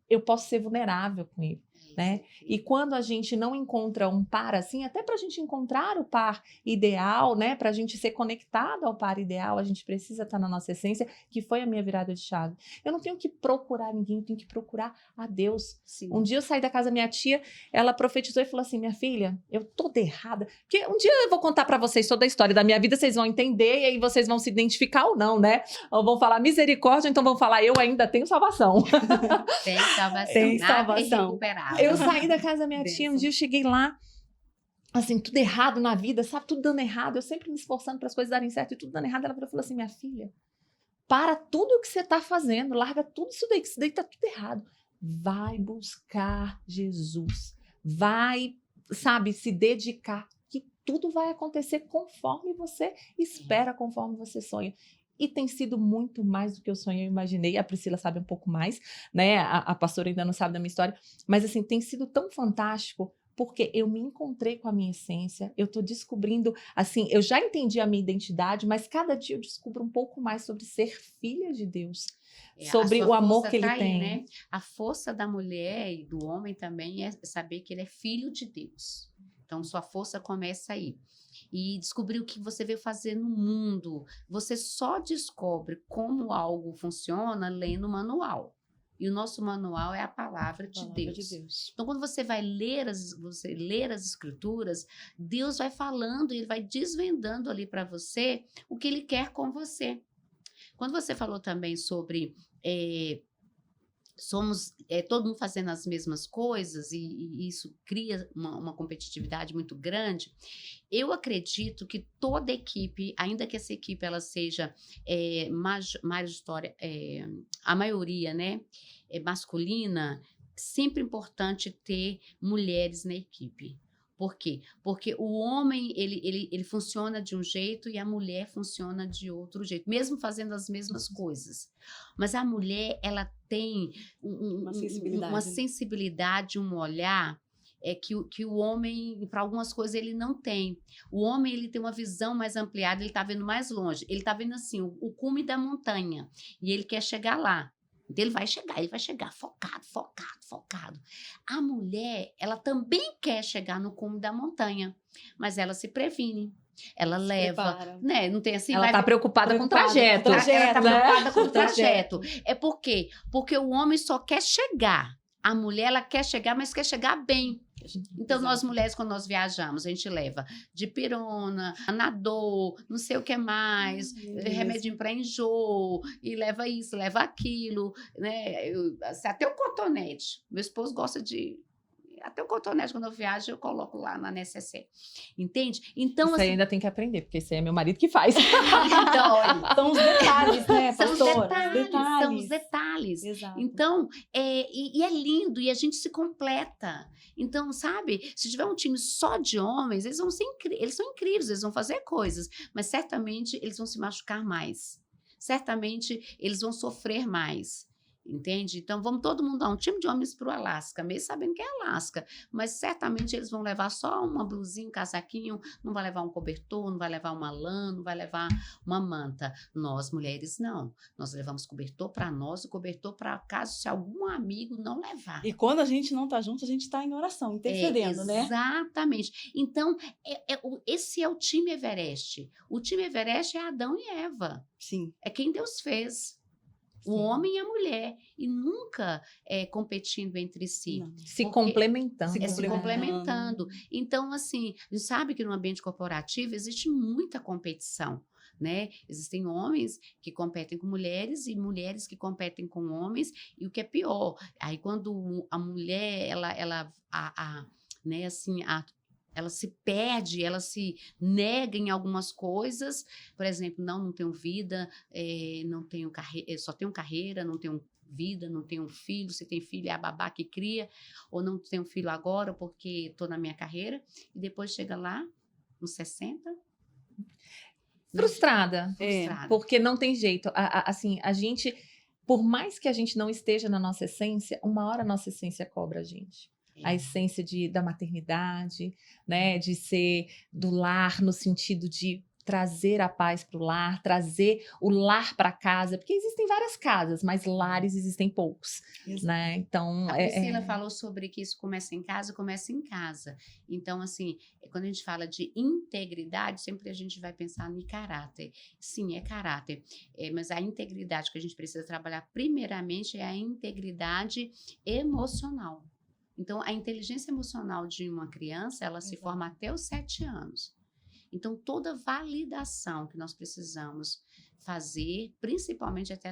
eu posso ser vulnerável com ele, né? E quando a gente não encontra um par assim, até para a gente encontrar o par ideal, né? Para a gente ser conectado ao par ideal, a gente precisa estar na nossa essência, que foi a minha virada de chave. Eu não tenho que procurar ninguém, eu tenho que procurar a Deus. Sim. Um dia eu saí da casa da minha tia, ela profetizou e falou assim, minha filha, eu toda errada, porque um dia eu vou contar para vocês toda a história da minha vida, vocês vão entender e aí vocês vão se identificar ou não, né? Ou vão falar misericórdia, então vão falar, eu ainda tenho salvação. Tem salvação. Tem Nada salvação. irrecuperável. Eu saí da casa da minha tia, um dia eu cheguei lá, assim, tudo errado na vida, sabe? Tudo dando errado, eu sempre me esforçando para as coisas darem certo e tudo dando errado. Ela falou assim, minha filha, para tudo o que você está fazendo, larga tudo isso daí, que isso daí tá tudo errado. Vai buscar Jesus, vai, sabe, se dedicar, que tudo vai acontecer conforme você espera, conforme você sonha. E tem sido muito mais do que eu sonhei, eu imaginei. A Priscila sabe um pouco mais, né? A pastora ainda não sabe da minha história. Mas, assim, tem sido tão fantástico, porque eu me encontrei com a minha essência. Eu estou descobrindo, assim, eu já entendi a minha identidade, mas cada dia eu descubro um pouco mais sobre ser filha de Deus. Sobre o amor que ele tem. Né? A força da mulher e do homem também é saber que ele é filho de Deus. Então, sua força começa aí. E descobrir o que você veio fazer no mundo. Você só descobre como algo funciona lendo o manual. E o nosso manual é a palavra de Deus. Então, quando você vai ler as escrituras, Deus vai falando, ele vai desvendando ali para você o que ele quer com você. Quando você falou também sobre somos todo mundo fazendo as mesmas coisas e isso cria uma competitividade muito grande, eu acredito que toda equipe, ainda que essa equipe ela seja a maioria, né, masculina, sempre é importante ter mulheres na equipe. Por quê? Porque o homem, ele funciona de um jeito e a mulher funciona de outro jeito, mesmo fazendo as mesmas coisas. Mas a mulher, ela tem uma sensibilidade, um olhar que o homem, para algumas coisas, ele não tem. O homem, ele tem uma visão mais ampliada, ele está vendo mais longe. Ele está vendo, assim, o cume da montanha e ele quer chegar lá. Então, ele vai chegar focado, focado, focado. A mulher, ela também quer chegar no cume da montanha, mas ela se previne. Ela Se leva, prepara. né? Não tem assim, Ela tá preocupada com o preocupada com o trajeto. trajeto. ela tá né? preocupada com o Trajeto. trajeto. É por quê? Porque o homem só quer chegar. A mulher, ela quer chegar, mas quer chegar bem. Então, nós Exato. mulheres, quando nós viajamos, a gente leva dipirona, anador, não sei o que mais, remedinho para enjoo, e leva isso, leva aquilo, né? Até o cotonete. Meu esposo gosta de... Até o cotonete, quando eu viajo, eu coloco lá na necessaire. Entende? Então, Isso aí assim... ainda tem que aprender, porque isso aí é meu marido que faz. Então, olha, São os detalhes, né, são os pastora? detalhes, são os detalhes. Exato. Então, e é lindo, e a gente se completa. Então, sabe, se tiver um time só de homens, eles vão ser eles são incríveis, eles vão fazer coisas, mas certamente eles vão se machucar mais. Certamente eles vão sofrer mais. Entende? Então, vamos todo mundo dar um time de homens para o Alasca, mesmo sabendo que é Alasca, mas certamente eles vão levar só uma blusinha, um casaquinho, não vai levar um cobertor, não vai levar uma lã, não vai levar uma manta. Nós, mulheres, não. Nós levamos cobertor para nós e cobertor para caso se algum amigo não levar. E quando a gente não tá junto, a gente tá em oração, intercedendo, né? Exatamente. Então, esse é o time Everest. O time Everest é Adão e Eva. Sim. É quem Deus fez. O Sim. homem e a mulher. E nunca competindo entre si. Não. Se Porque- complementando. Se complementando. complementando. Então, assim, a gente sabe que no ambiente corporativo existe muita competição. Né? Existem homens que competem com mulheres e mulheres que competem com homens, e o que é pior, aí quando a mulher, né, assim, ela se perde, ela se nega em algumas coisas, por exemplo, não tenho vida, não tenho só tenho carreira, não tenho vida, não tenho filho, se tem filho é a babá que cria, ou não tenho filho agora porque estou na minha carreira, e depois chega lá, nos 60, Frustrada. frustrada. Porque não tem jeito. Assim, a gente, por mais que a gente não esteja na nossa essência, uma hora a nossa essência cobra a gente. A essência da maternidade, né? De ser do lar, no sentido de trazer a paz para o lar, trazer o lar para casa, porque existem várias casas, mas lares existem poucos, Exato. né? Então, A Priscila falou sobre que isso começa em casa. Então, assim, quando a gente fala de integridade, sempre a gente vai pensar em caráter. Sim, é caráter, mas a integridade que a gente precisa trabalhar primeiramente é a integridade emocional. Então, a inteligência emocional de uma criança, ela se Exato. forma até os 7 anos. Então, toda validação que nós precisamos fazer, principalmente até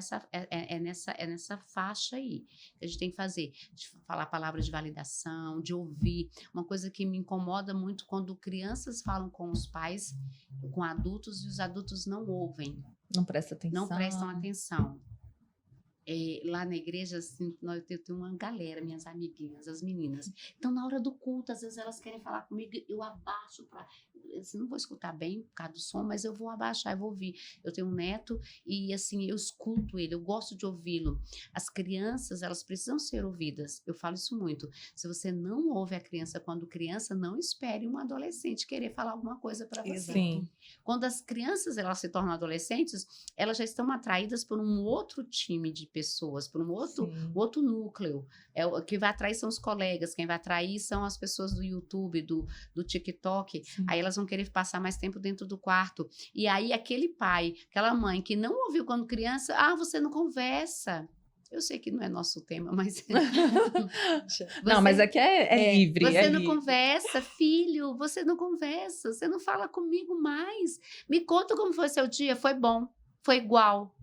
nessa faixa aí, que a gente tem que fazer, de falar palavras de validação, de ouvir. Uma coisa que me incomoda muito quando crianças falam com os pais, com adultos, e os adultos não ouvem, não presta atenção. não prestam atenção. Lá na igreja, assim, eu tenho uma galera, minhas amiguinhas, as meninas. Então, na hora do culto, às vezes elas querem falar comigo, eu abaixo para... Assim, não vou escutar bem por causa do som, mas eu vou abaixar, eu vou ouvir. Eu tenho um neto e, assim, eu escuto ele, eu gosto de ouvi-lo. As crianças, elas precisam ser ouvidas. Eu falo isso muito. Se você não ouve a criança quando criança, não espere um adolescente querer falar alguma coisa para você. Exato. Sim. Quando as crianças elas se tornam adolescentes, elas já estão atraídas por um outro time de pessoas, por um outro núcleo. O que vai atrair são os colegas, quem vai atrair são as pessoas do YouTube, do TikTok. Sim. Aí elas vão querer passar mais tempo dentro do quarto. E aí aquele pai, aquela mãe que não ouviu quando criança, você não conversa. Eu sei que não é nosso tema, mas... Não, mas aqui é livre. Você é não livre. conversa, filho, você não conversa, você não fala comigo mais. Me conta como foi seu dia, foi bom, foi igual.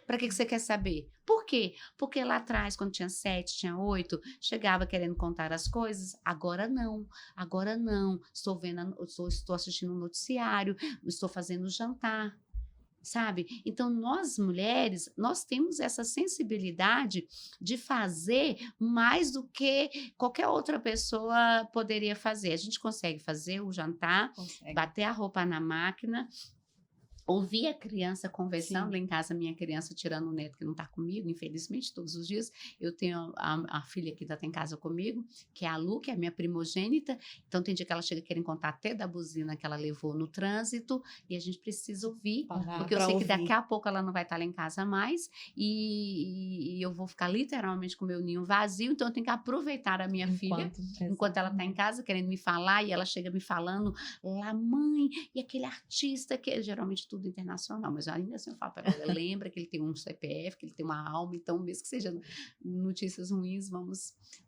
Para que você quer saber? Por quê? Porque lá atrás, quando tinha 7, tinha 8, chegava querendo contar as coisas. Agora não. Estou vendo, estou assistindo um noticiário, estou fazendo jantar. Sabe? Então, nós mulheres, nós temos essa sensibilidade de fazer mais do que qualquer outra pessoa poderia fazer. A gente consegue fazer o jantar, Consegue. bater a roupa na máquina, Ouvir a criança conversando. Sim. Lá em casa, minha criança tirando o neto que não está comigo, infelizmente, todos os dias. Eu tenho a filha que ainda está em casa comigo, que é a Lu, que é a minha primogênita. Então, tem dia que ela chega querendo contar até da buzina que ela levou no trânsito, e a gente precisa ouvir, Parar porque eu pra sei que ouvir. daqui a pouco ela não vai estar lá em casa mais, e eu vou ficar literalmente com o meu ninho vazio, então eu tenho que aproveitar a minha filha, enquanto ela está em casa, querendo me falar, e ela chega me falando lá, mãe, e aquele artista que é geralmente tudo internacional, mas ainda assim eu falo para ela, lembra que ele tem um CPF, que ele tem uma alma, então mesmo que seja notícias ruins,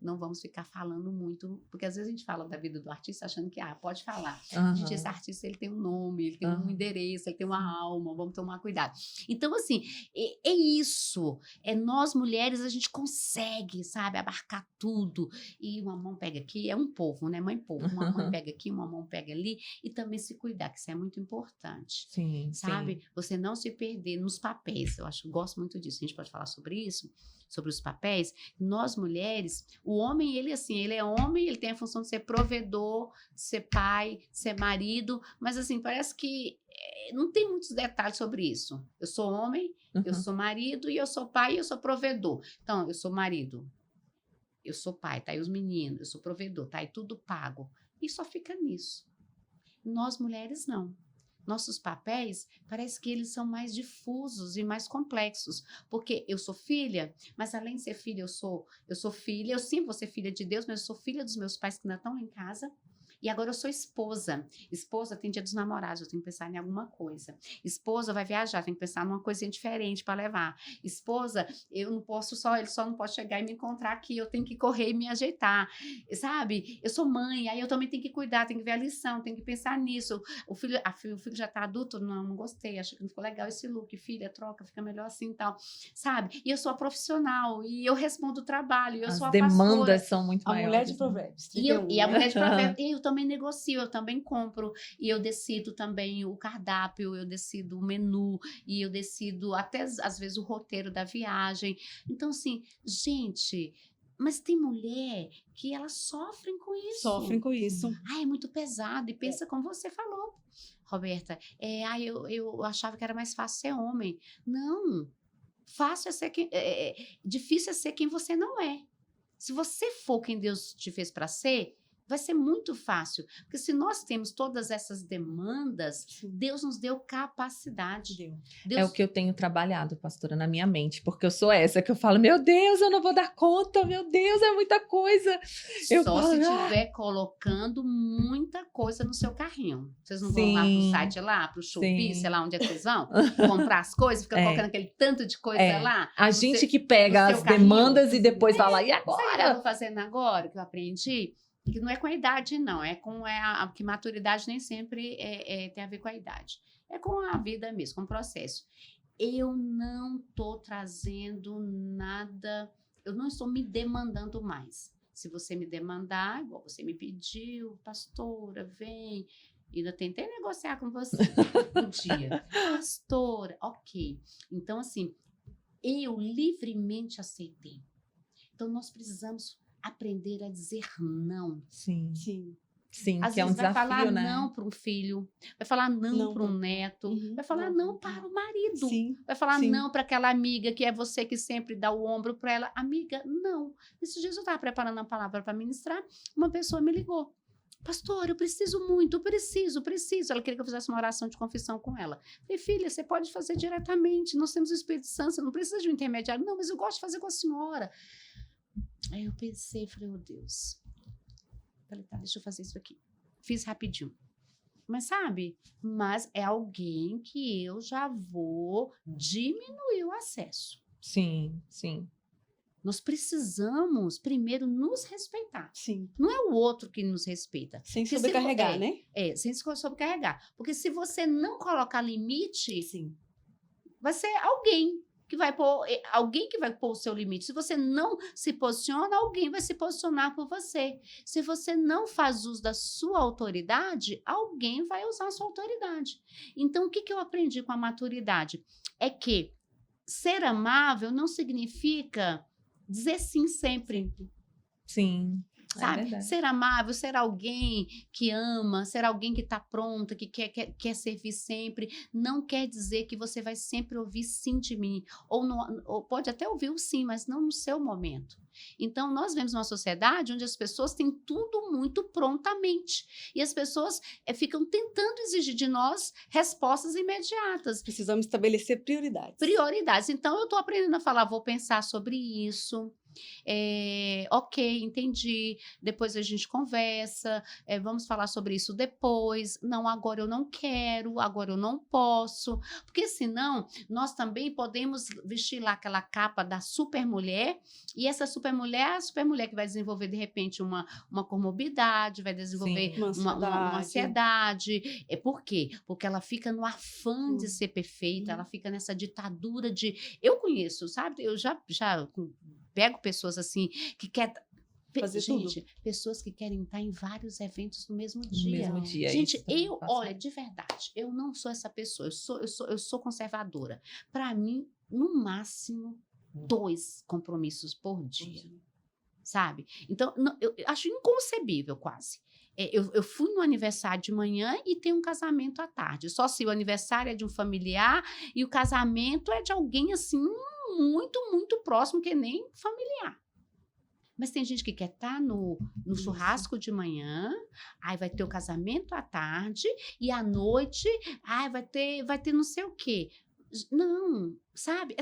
não vamos ficar falando muito, porque às vezes a gente fala da vida do artista achando que, pode falar. Gente, esse artista, ele tem um nome, ele tem um endereço, ele tem uma alma, vamos tomar cuidado. Então, assim, é isso. Nós mulheres, a gente consegue, sabe, abarcar tudo. E uma mão pega aqui, é um povo, né? Mãe povo. Uma mão pega aqui, uma mão pega ali. E também se cuidar, que isso é muito importante. Sim, Sabe? sim. Você não se perder nos papéis. Eu gosto muito disso. A gente pode falar sobre isso, sobre os papéis. Nós, mulheres, o homem, ele assim, ele é homem, ele tem a função de ser provedor, de ser pai, de ser marido, mas assim, parece que não tem muitos detalhes sobre isso. Eu sou homem, eu sou marido, e eu sou pai, e eu sou provedor. Então, eu sou marido, eu sou pai, tá aí os meninos, eu sou provedor, tá aí tudo pago. E só fica nisso. Nós, mulheres, não. Nossos papéis, parece que eles são mais difusos e mais complexos, porque eu sou filha, mas além de ser filha, eu sou filha, eu sim vou ser filha de Deus, mas eu sou filha dos meus pais que ainda estão lá em casa. E agora eu sou esposa. Esposa tem dia dos namorados, eu tenho que pensar em alguma coisa. Esposa vai viajar, tem que pensar numa coisinha diferente para levar. Esposa, eu não posso ele só não pode chegar e me encontrar aqui, eu tenho que correr e me ajeitar. Sabe? Eu sou mãe, aí eu também tenho que cuidar, tenho que ver a lição, tenho que pensar nisso. O filho já tá adulto? Não gostei, acho que não ficou legal esse look. Filha, troca, fica melhor assim e tal. Sabe? E eu sou a profissional, e eu respondo o trabalho, eu sou a pastora. As demandas são muito A maiores. mulher de provérbios. E a mulher de provérbios, eu também negocio, eu também compro, e eu decido também o cardápio, eu decido o menu, e eu decido até às vezes o roteiro da viagem. Então, assim, gente, mas tem mulher que elas sofrem com isso. Sofrem com isso. É muito pesado, e pensa como você falou, Roberta, eu achava que era mais fácil ser homem. Não, fácil é ser difícil é ser quem você não é. Se você for quem Deus te fez para ser, vai ser muito fácil. Porque se nós temos todas essas demandas, Deus nos deu capacidade. É o que eu tenho trabalhado, pastora, na minha mente. Porque eu sou essa que eu falo, meu Deus, eu não vou dar conta, meu Deus, é muita coisa. Só se estiver colocando muita coisa no seu carrinho. Vocês não vão lá pro site lá, pro Shopee, sei lá onde é que vocês vão, comprar as coisas, fica colocando aquele tanto de coisa lá. A gente que pega as demandas e depois fala, e agora? Sabe o que eu tô fazendo agora, que eu aprendi? Que não é com a idade, não. Que maturidade nem sempre tem a ver com a idade. É com a vida mesmo, com o processo. Eu não estou trazendo nada, eu não estou me demandando mais. Se você me demandar, igual você me pediu, pastora, vem. Ainda tentei negociar com você um dia. Pastora, ok. Então, assim, eu livremente aceitei. Então, nós precisamos aprender a dizer não. Sim. Às que é um vezes vai desafio, falar né? não para um filho, vai falar não para um neto, vai falar não para o marido, vai falar não para aquela amiga que é você que sempre dá o ombro para ela. Amiga, não. Esses dias eu estava preparando a palavra para ministrar, uma pessoa me ligou. Pastor, eu preciso muito, eu preciso. Ela queria que eu fizesse uma oração de confissão com ela. Falei, filha, você pode fazer diretamente, nós temos o Espírito Santo, você não precisa de um intermediário. Não, mas eu gosto de fazer com a senhora. Aí eu pensei, falei, oh Deus. Falei, tá, deixa eu fazer isso aqui. Fiz rapidinho. Mas sabe, é alguém que eu já vou diminuir o acesso. Sim. Nós precisamos primeiro nos respeitar. Sim. Não é o outro que nos respeita. Sem sobrecarregar, né? Sem sobrecarregar. Porque se você não colocar limite, vai ser alguém que vai pôr o seu limite. Se você não se posiciona, alguém vai se posicionar por você. Se você não faz uso da sua autoridade, alguém vai usar a sua autoridade. Então, o que eu aprendi com a maturidade? É que ser amável não significa dizer sim sempre. Sim. sabe? verdade. Ser amável, ser alguém que ama, ser alguém que está pronta, que quer servir sempre, não quer dizer que você vai sempre ouvir sim de mim, ou pode até ouvir o sim, mas não no seu momento. Então, nós vivemos uma sociedade onde as pessoas têm tudo muito prontamente, e as pessoas ficam tentando exigir de nós respostas imediatas. Precisamos estabelecer prioridades. Prioridades. Então, eu estou aprendendo a falar, vou pensar sobre isso. Ok, entendi. Depois a gente conversa. Vamos falar sobre isso depois. Não, agora eu não quero, agora eu não posso. Porque senão nós também podemos vestir lá aquela capa da supermulher, e essa supermulher é a supermulher que vai desenvolver de repente uma comorbidade, vai desenvolver Uma uma ansiedade. ansiedade. Por quê? Porque ela fica no afã de ser perfeita, Uhum. ela fica nessa ditadura de. Eu conheço, sabe? Eu já pego pessoas assim que querem. Fazer Gente, pessoas que querem estar em vários eventos no mesmo No dia. mesmo dia. Gente, isso também passa. olha, de verdade, eu não sou essa pessoa, eu sou conservadora. Para mim, no máximo, 2 compromissos por dia, sabe? Então, eu acho inconcebível quase. Eu fui no aniversário de manhã e tenho um casamento à tarde. Só se o aniversário é de um familiar e o casamento é de alguém assim, muito, muito próximo, que nem familiar. Mas tem gente que quer estar no churrasco de manhã, aí vai ter o casamento à tarde, e à noite, vai ter não sei o quê. Não, sabe?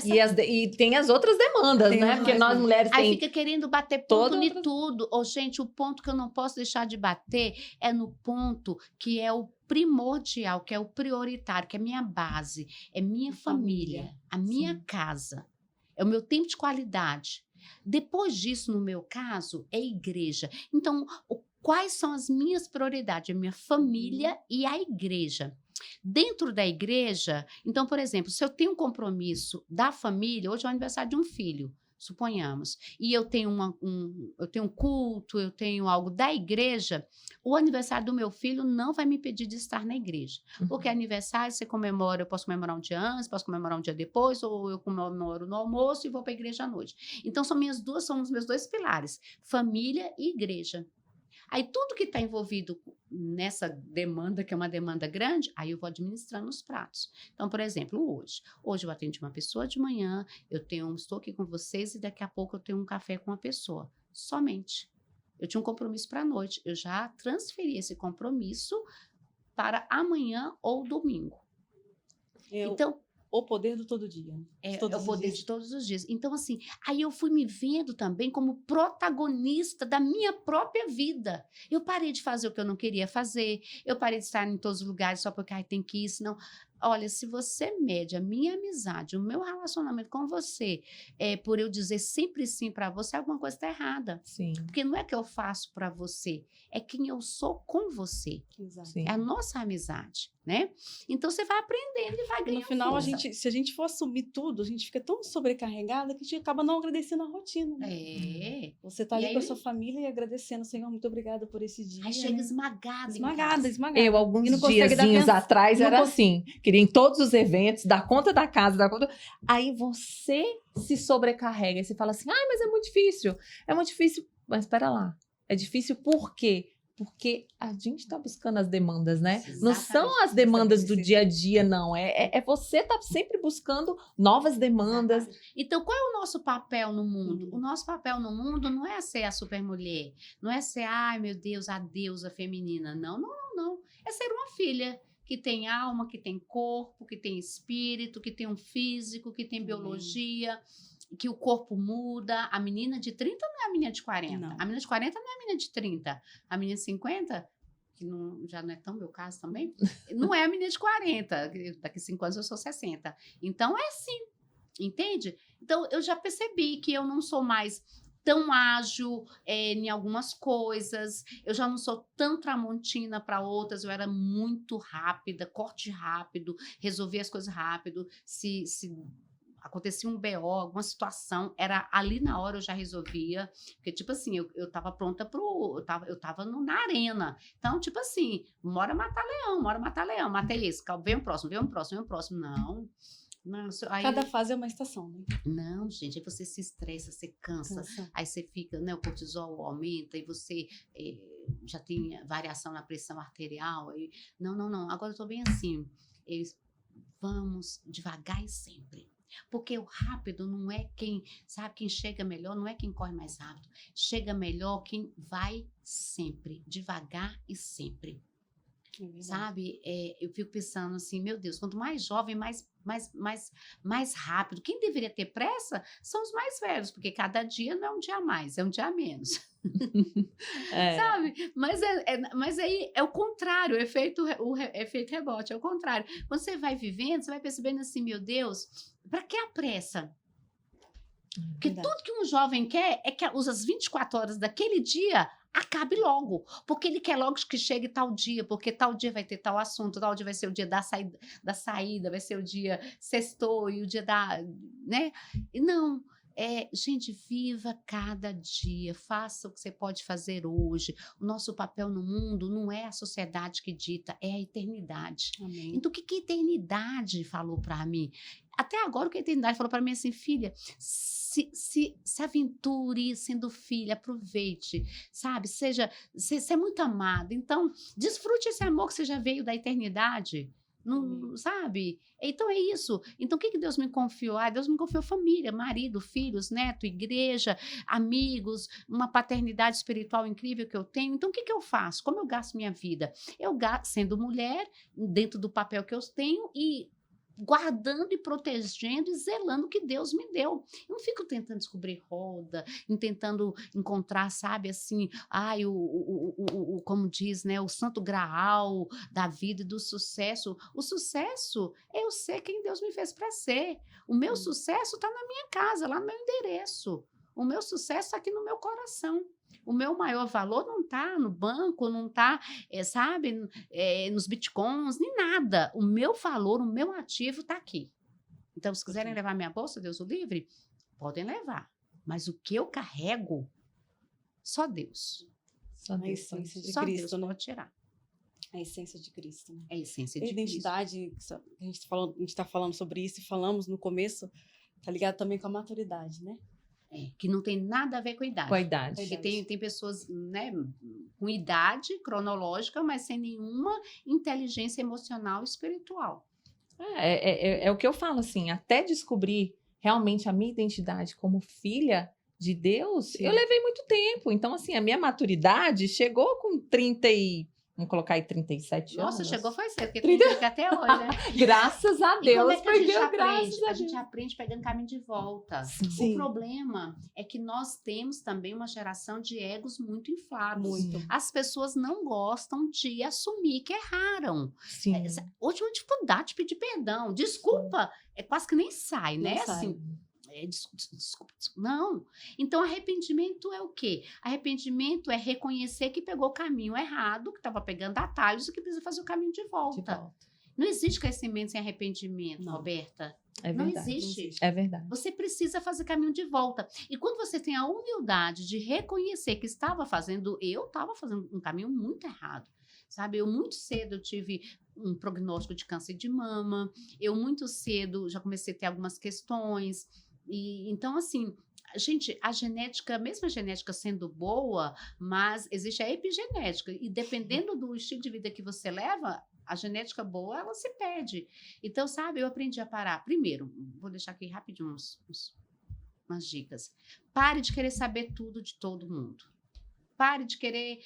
E tem as outras demandas, Tem né? as Porque mais nós demandas. mulheres Aí tem fica querendo bater toda ponto em outra- tudo. Gente, o ponto que eu não posso deixar de bater é no ponto que é o primordial, que é o prioritário, que é minha base, é minha família, a minha casa, é o meu tempo de qualidade. Depois disso, no meu caso, é igreja. Então, quais são as minhas prioridades? A minha família e a igreja. Dentro da igreja, então, por exemplo, se eu tenho um compromisso da família, hoje é o aniversário de um filho, suponhamos, e eu tenho eu tenho um culto, eu tenho algo da igreja, o aniversário do meu filho não vai me impedir de estar na igreja. Porque aniversário você comemora, eu posso comemorar um dia antes, posso comemorar um dia depois, ou eu comemoro no almoço e vou para a igreja à noite. Então, são os meus 2 pilares, família e igreja. Aí tudo que está envolvido nessa demanda, que é uma demanda grande, aí eu vou administrando os pratos. Então, por exemplo, hoje eu atendi uma pessoa de manhã, estou aqui com vocês e daqui a pouco eu tenho um café com uma pessoa. Somente. Eu tinha um compromisso para a noite, eu já transferi esse compromisso para amanhã ou domingo. Então, O poder do todo dia. é o poder de todos os dias. Então, assim, aí eu fui me vendo também como protagonista da minha própria vida. Eu parei de fazer o que eu não queria fazer, eu parei de estar em todos os lugares só porque tem que ir, senão... Olha, se você mede a minha amizade, o meu relacionamento com você, por eu dizer sempre sim para você, alguma coisa está errada. Sim. Porque não é que eu faço para você, é quem eu sou com você. Exato. Sim. É a nossa amizade, né? Então, você vai aprendendo e vai E ganhando no final, força. se a gente for assumir tudo, a gente fica tão sobrecarregada que a gente acaba não agradecendo a rotina. Né? Você tá E ali com a aí- sua família e agradecendo, Senhor, muito obrigada por esse dia. Aí chega né? esmagada em Esmagada, casa. esmagada. Eu, alguns E não consegue dar diazinhos atenção. atrás, não era cons- assim. Queria em todos os eventos, dar conta da casa, dar conta... Aí você se sobrecarrega e você fala assim, ai, mas é muito difícil. É muito difícil. Mas espera lá. É difícil por quê? Porque a gente está buscando as demandas, né? Não Exatamente. são as demandas do Estabelecer. dia a dia, não. É você tá sempre buscando novas demandas. Exatamente. Então, qual é o nosso papel no mundo? Uhum. O nosso papel no mundo não é ser a supermulher, não é ser, ai meu Deus, a deusa feminina. Não, não, não, não. É ser uma filha que tem alma, que tem corpo, que tem espírito, que tem um físico, que tem biologia, que o corpo muda. A menina de 30 não é a menina de 40. Não. A menina de 40 não é a menina de 30. A menina de 50, que já não é tão meu caso também, não é a menina de 40. Daqui 5 anos eu sou 60. Então, é assim. Entende? Então, eu já percebi que eu não sou mais tão ágil em algumas coisas, eu já não sou tão tramontina para outras, eu era muito rápida, corte rápido, resolvia as coisas rápido, se acontecia um BO, alguma situação, era ali na hora eu já resolvia, porque tipo assim, eu tava pronta eu tava na arena, então tipo assim, bora matar leão, matei esse, vem o próximo, não, Não, aí, Cada fase é uma estação, né? não, gente, aí você se estressa, você cansa, Cansa. aí você fica, né, o cortisol aumenta e você já tem variação na pressão arterial. Aí, não, agora eu tô bem assim. Eles, vamos devagar e sempre. Porque o rápido não é quem, sabe, quem chega melhor, não é quem corre mais rápido. Chega melhor quem vai sempre, devagar e sempre. É verdade. Sabe? Eu fico pensando assim, meu Deus, quanto mais jovem, mais rápido. Quem deveria ter pressa são os mais velhos, porque cada dia não é um dia a mais, é um dia a menos. É, Sabe? Mas aí é o contrário, o efeito rebote, é o contrário. Quando você vai vivendo, você vai percebendo assim, meu Deus, para que a pressa? Porque Verdade. tudo que um jovem quer é que as 24 horas daquele dia acabe logo. Porque ele quer logo que chegue tal dia, porque tal dia vai ter tal assunto, tal dia vai ser o dia da saída, vai ser o dia sextou e o dia da. Né? E não. Gente, viva cada dia, faça o que você pode fazer hoje. O nosso papel no mundo não é a sociedade que dita, é a eternidade. Amém. Então, o que a eternidade falou para mim? Até agora, o que a eternidade falou para mim é assim, filha, se aventure sendo filha, aproveite, sabe? Você é muito amada, então desfrute esse amor que você já veio da eternidade. Não, sabe? Então é isso. Então o que Deus me confiou? Deus me confiou família, marido, filhos, neto, igreja, amigos, uma paternidade espiritual incrível que eu tenho. Então o que eu faço? Como eu gasto minha vida? Eu gasto sendo mulher, dentro do papel que eu tenho e guardando e protegendo e zelando o que Deus me deu. Eu não fico tentando descobrir roda, tentando encontrar, sabe, assim, como diz, né, o santo graal da vida e do sucesso. O sucesso é eu ser quem Deus me fez para ser. O meu sucesso está na minha casa, lá no meu endereço. O meu sucesso está aqui no meu coração. O meu maior valor não está no banco, não está, sabe, nos bitcoins, nem nada. O meu valor, o meu ativo está aqui. Então, se quiserem levar minha bolsa, Deus o livre, podem levar. Mas o que eu carrego, só Deus. só A Deus, essência de Só Cristo, Deus né? pode tirar. A essência de Cristo, né? É a essência E a de Cristo. identidade, a gente tá falando sobre isso e falamos no começo, tá ligado também com a maturidade, né? Que não tem nada a ver com a idade. com a idade. Porque tem pessoas, né, com idade cronológica, mas sem nenhuma inteligência emocional e espiritual. É o que eu falo, assim, até descobrir realmente a minha identidade como filha de Deus, Sim. eu levei muito tempo. Então, assim, a minha maturidade chegou com 30 e... Vamos colocar aí 37 Nossa, anos. chegou faz cedo, porque tem gente que até hoje, né? Graças a E Deus, como é que a gente porque graças aprende? a A Deus. gente aprende pegando caminho de volta. Sim. O problema é que nós temos também uma geração de egos muito inflados. Muito. As pessoas não gostam de assumir que erraram. Sim. Hoje é uma dificuldade de pedir perdão. Desculpa, é quase que nem sai, Não né? sai. Assim, desculpa. Não. Então, arrependimento é o quê? Arrependimento é reconhecer que pegou o caminho errado, que estava pegando atalhos e que precisa fazer o caminho de De volta. volta. Não existe crescimento sem arrependimento, Não. Roberta. É Não verdade. existe. É verdade. Você precisa fazer caminho de volta. E quando você tem a humildade de reconhecer que eu estava fazendo um caminho muito errado. Sabe, muito cedo eu tive um prognóstico de câncer de mama, eu muito cedo já comecei a ter algumas questões. E então, assim, gente, a genética, mesmo a genética sendo boa, mas existe a epigenética. E dependendo do estilo de vida que você leva, a genética boa, ela se perde. Então, sabe, eu aprendi a parar. Primeiro, vou deixar aqui rapidinho umas dicas. Pare de querer saber tudo de todo mundo. Pare de querer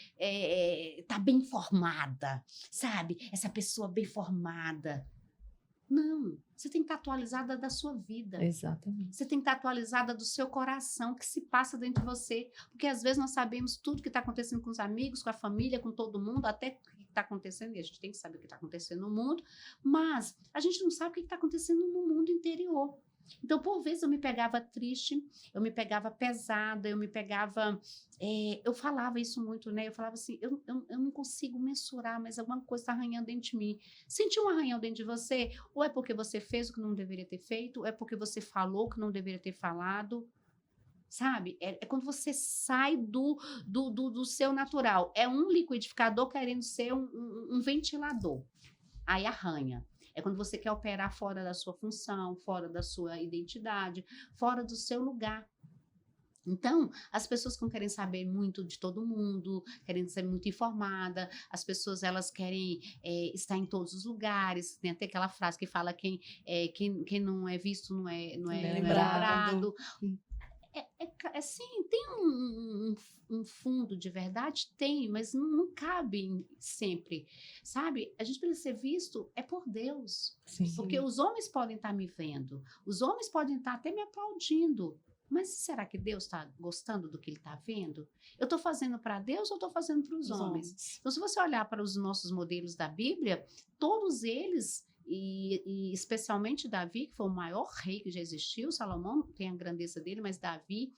estar bem informada, sabe? Essa pessoa bem formada. Não, você tem que estar atualizada da sua vida. Exatamente. Você tem que estar atualizada do seu coração, o que se passa dentro de você. Porque às vezes nós sabemos tudo que está acontecendo com os amigos, com a família, com todo mundo, até o que está acontecendo, e a gente tem que saber o que está acontecendo no mundo, mas a gente não sabe o que está acontecendo no mundo interior. Então, por vezes, eu me pegava triste, eu me pegava pesada, eu me pegava... eu falava isso muito, né? Eu falava assim, eu não consigo mensurar, mas alguma coisa está arranhando dentro de mim. Sentiu um arranhão dentro de você? Ou é porque você fez o que não deveria ter feito, ou é porque você falou o que não deveria ter falado. Sabe? É quando você sai do seu natural. É um liquidificador querendo ser um ventilador. Aí arranha. É quando você quer operar fora da sua função, fora da sua identidade, fora do seu lugar. Então, as pessoas que não querem saber muito de todo mundo, querem ser muito informada, as pessoas elas querem estar em todos os lugares. Tem até aquela frase que fala quem não é visto não é lembrado. Assim, tem um fundo de verdade? Tem, mas não cabe sempre, sabe? A gente precisa ser visto por Deus. Sim. Porque os homens podem estar me vendo, os homens podem estar até me aplaudindo, mas será que Deus está gostando do que ele está vendo? Eu estou fazendo para Deus ou estou fazendo para os homens? Então, se você olhar para os nossos modelos da Bíblia, todos eles, e especialmente Davi, que foi o maior rei que já existiu, Salomão tem a grandeza dele, mas Davi,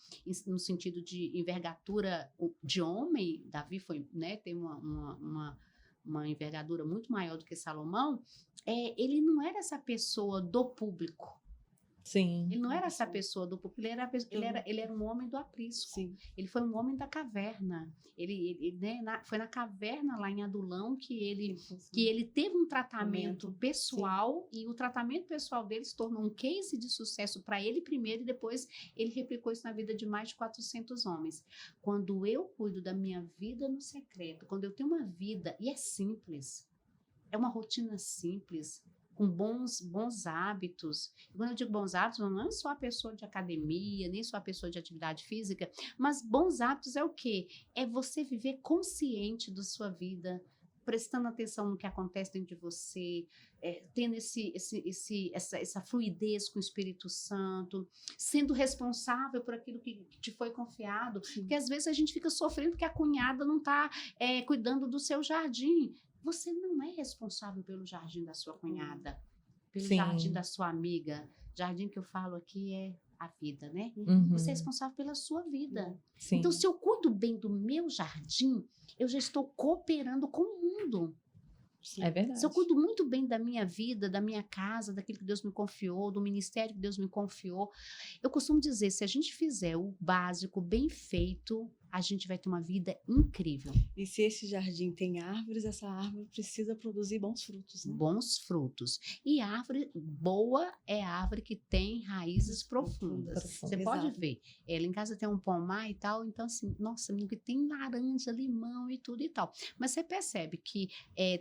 no sentido de envergadura de homem, Davi foi, né, tem uma envergadura muito maior do que Salomão, ele não era essa pessoa do público. Sim. Ele não era essa pessoa do público, ele era um homem do aprisco. Sim. Ele foi um homem da caverna. Foi na caverna lá em Adulão que ele teve um tratamento pessoal. Sim. E o tratamento pessoal dele se tornou um case de sucesso para ele primeiro e depois ele replicou isso na vida de mais de 400 homens. Quando eu cuido da minha vida no secreto, quando eu tenho uma vida, e é simples, é uma rotina simples, com bons hábitos. E quando eu digo bons hábitos, não é só a pessoa de academia, nem só a pessoa de atividade física, mas bons hábitos é o quê? É você viver consciente da sua vida, prestando atenção no que acontece dentro de você, tendo essa fluidez com o Espírito Santo, sendo responsável por aquilo que te foi confiado. Sim. Porque às vezes a gente fica sofrendo porque a cunhada não está cuidando do seu jardim. Você não é responsável pelo jardim da sua cunhada, pelo Sim. jardim da sua amiga. Jardim que eu falo aqui é a vida, né? Uhum. Você é responsável pela sua vida. Sim. Então, se eu cuido bem do meu jardim, eu já estou cooperando com o mundo. Sim. É verdade. Se eu cuido muito bem da minha vida, da minha casa, daquilo que Deus me confiou, do ministério que Deus me confiou, eu costumo dizer, se a gente fizer o básico bem feito, a gente vai ter uma vida incrível. E se esse jardim tem árvores, essa árvore precisa produzir bons frutos, né? Bons frutos. E árvore boa é a árvore que tem raízes profundas. Você pode ver. Lá em casa tem um pomar e tal, então assim, nossa, tem laranja, limão e tudo e tal. Mas você percebe que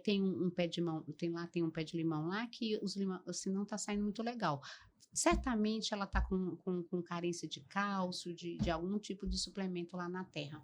tem um pé de limão, tem um pé de limão lá que os limão, assim, não está saindo muito legal. Certamente ela está com carência de cálcio, de algum tipo de suplemento lá na terra.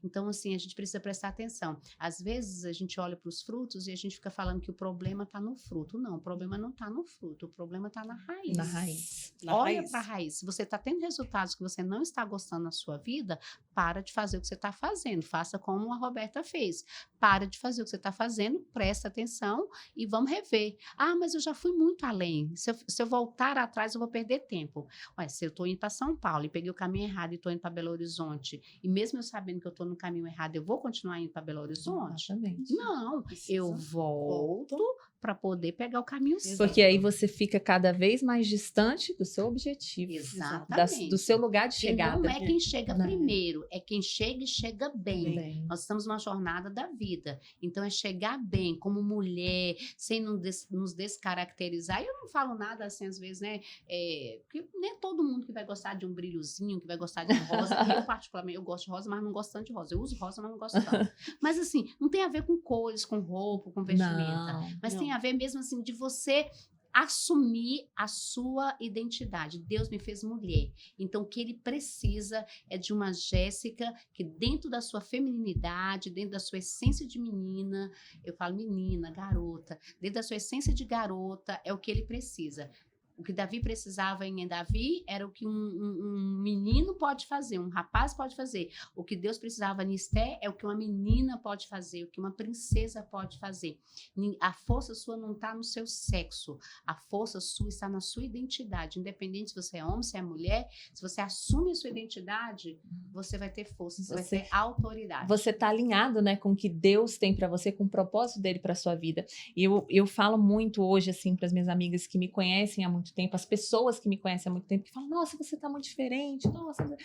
Então, assim, a gente precisa prestar atenção. Às vezes, a gente olha para os frutos e a gente fica falando que o problema está no fruto. Não, o problema não está no fruto, o problema está na raiz. Na raiz. Olha para a raiz. Se você está tendo resultados que você não está gostando na sua vida, para de fazer o que você está fazendo. Faça como a Roberta fez. Para de fazer o que você está fazendo, presta atenção e vamos rever. Ah, mas eu já fui muito além. Se eu voltar atrás, eu vou perder tempo. Ué, se eu estou indo para São Paulo e peguei o caminho errado e estou indo para Belo Horizonte, e mesmo eu sabendo que eu estou no caminho errado, eu vou continuar indo para Belo Horizonte? Exatamente. Não, eu volto para poder pegar o caminho certo. Porque aí você fica cada vez mais distante do seu objetivo. Exatamente. Do seu lugar de Porque chegada. não é quem chega Não. primeiro, é quem chega e chega bem. Nós estamos numa jornada da vida. Então, é chegar bem como mulher, sem nos descaracterizar. E eu não falo nada assim, às vezes, né? Porque nem é todo mundo que vai gostar de um brilhozinho, que vai gostar de rosa. Eu, particularmente, eu gosto de rosa, mas não gosto tanto de rosa. Eu uso rosa, mas não gosto tanto. Mas, assim, não tem a ver com cores, com roupa, com vestimenta. Mas tem a ver mesmo, assim, de você assumir a sua identidade. Deus me fez mulher. Então, o que ele precisa é de uma Jéssica que dentro da sua feminilidade, dentro da sua essência de menina, eu falo menina, garota, dentro da sua essência de garota, é o que ele precisa. O que Davi precisava em Davi era o que um menino pode fazer, um rapaz pode fazer. O que Deus precisava em Esté é o que uma menina pode fazer, o que uma princesa pode fazer. A força sua não está no seu sexo, a força sua está na sua identidade. Independente se você é homem, se é mulher, se você assume a sua identidade, você vai ter força, você vai ter autoridade. Você está alinhado, né, com o que Deus tem para você, com o propósito dele para sua vida. E eu falo muito hoje, assim, para as minhas amigas que me conhecem há muito muito tempo, as pessoas que me conhecem há muito tempo, que falam, nossa, você tá muito diferente, nossa.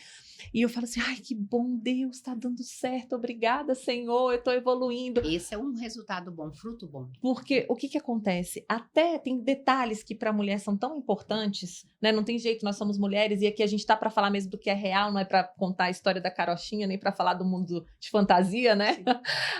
E eu falo assim, ai, que bom, Deus, tá dando certo, obrigada, Senhor, eu tô evoluindo. Esse é um resultado bom, fruto bom. Porque o que que acontece? Até tem detalhes que para a mulher são tão importantes, né? Não tem jeito, nós somos mulheres e aqui a gente tá para falar mesmo do que é real, não é para contar a história da carochinha, nem para falar do mundo de fantasia, né? Sim.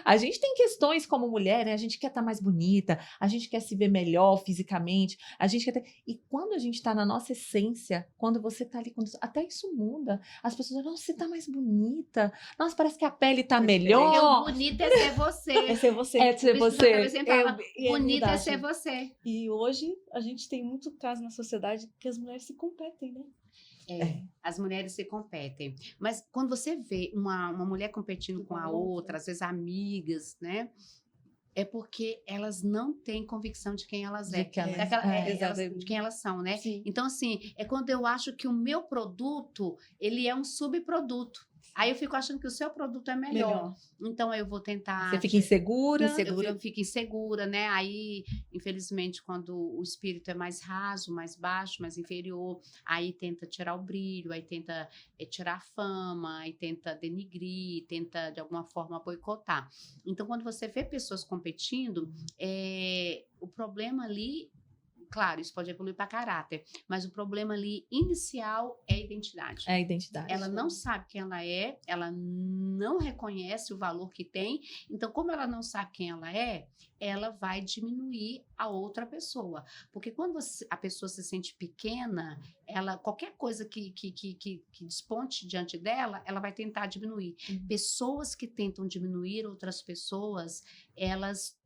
A gente tem questões como mulher, né? A gente quer estar mais bonita, a gente quer se ver melhor fisicamente, a gente quer ter... E quando a gente tá na nossa essência, quando você tá ali, até isso muda. As pessoas falam, nossa, você tá mais bonita, nossa, parece que a pele tá Porque melhor. o bonito é ser você. É ser você. É ser O você. Bispo sempre fala, E é bonito é verdade. ser você. E hoje a gente tem muito caso na sociedade que as mulheres se competem, né? As mulheres se competem. Mas quando você vê uma mulher competindo com a outra, às vezes amigas, né? É porque elas não têm convicção de quem elas De que elas- de quem elas são, né? Sim. Então, assim, é quando eu acho que o meu produto, ele é um subproduto. Aí eu fico achando que o seu produto é melhor. Então, eu vou tentar... Você fica insegura. Eu fico insegura, né? Aí, infelizmente, quando o espírito é mais raso, mais baixo, mais inferior, aí tenta tirar o brilho, aí tenta tirar a fama, aí tenta denigrir, tenta, de alguma forma, boicotar. Então, quando você vê pessoas competindo, o problema ali... Claro, isso pode evoluir para caráter, mas o problema ali inicial é a identidade. É a identidade. Ela não sabe quem ela não reconhece o valor que tem. Então, como ela não sabe quem ela vai diminuir a outra pessoa. Porque quando a pessoa se sente pequena, qualquer coisa que desponte diante dela, ela vai tentar diminuir. Pessoas que tentam diminuir outras pessoas, elas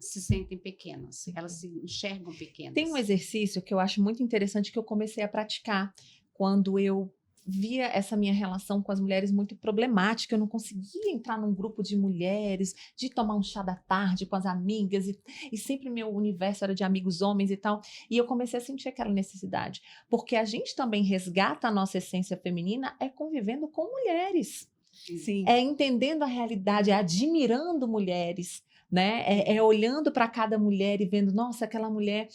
se sentem pequenas, elas se enxergam pequenas. Tem um exercício que eu acho muito interessante que eu comecei a praticar quando eu via essa minha relação com as mulheres muito problemática, eu não conseguia entrar num grupo de mulheres, de tomar um chá da tarde com as amigas, e sempre meu universo era de amigos homens e tal, e eu comecei a sentir aquela necessidade, porque a gente também resgata a nossa essência feminina convivendo com mulheres, Sim. Entendendo a realidade, admirando mulheres, né? Olhando para cada mulher e vendo, nossa, aquela mulher.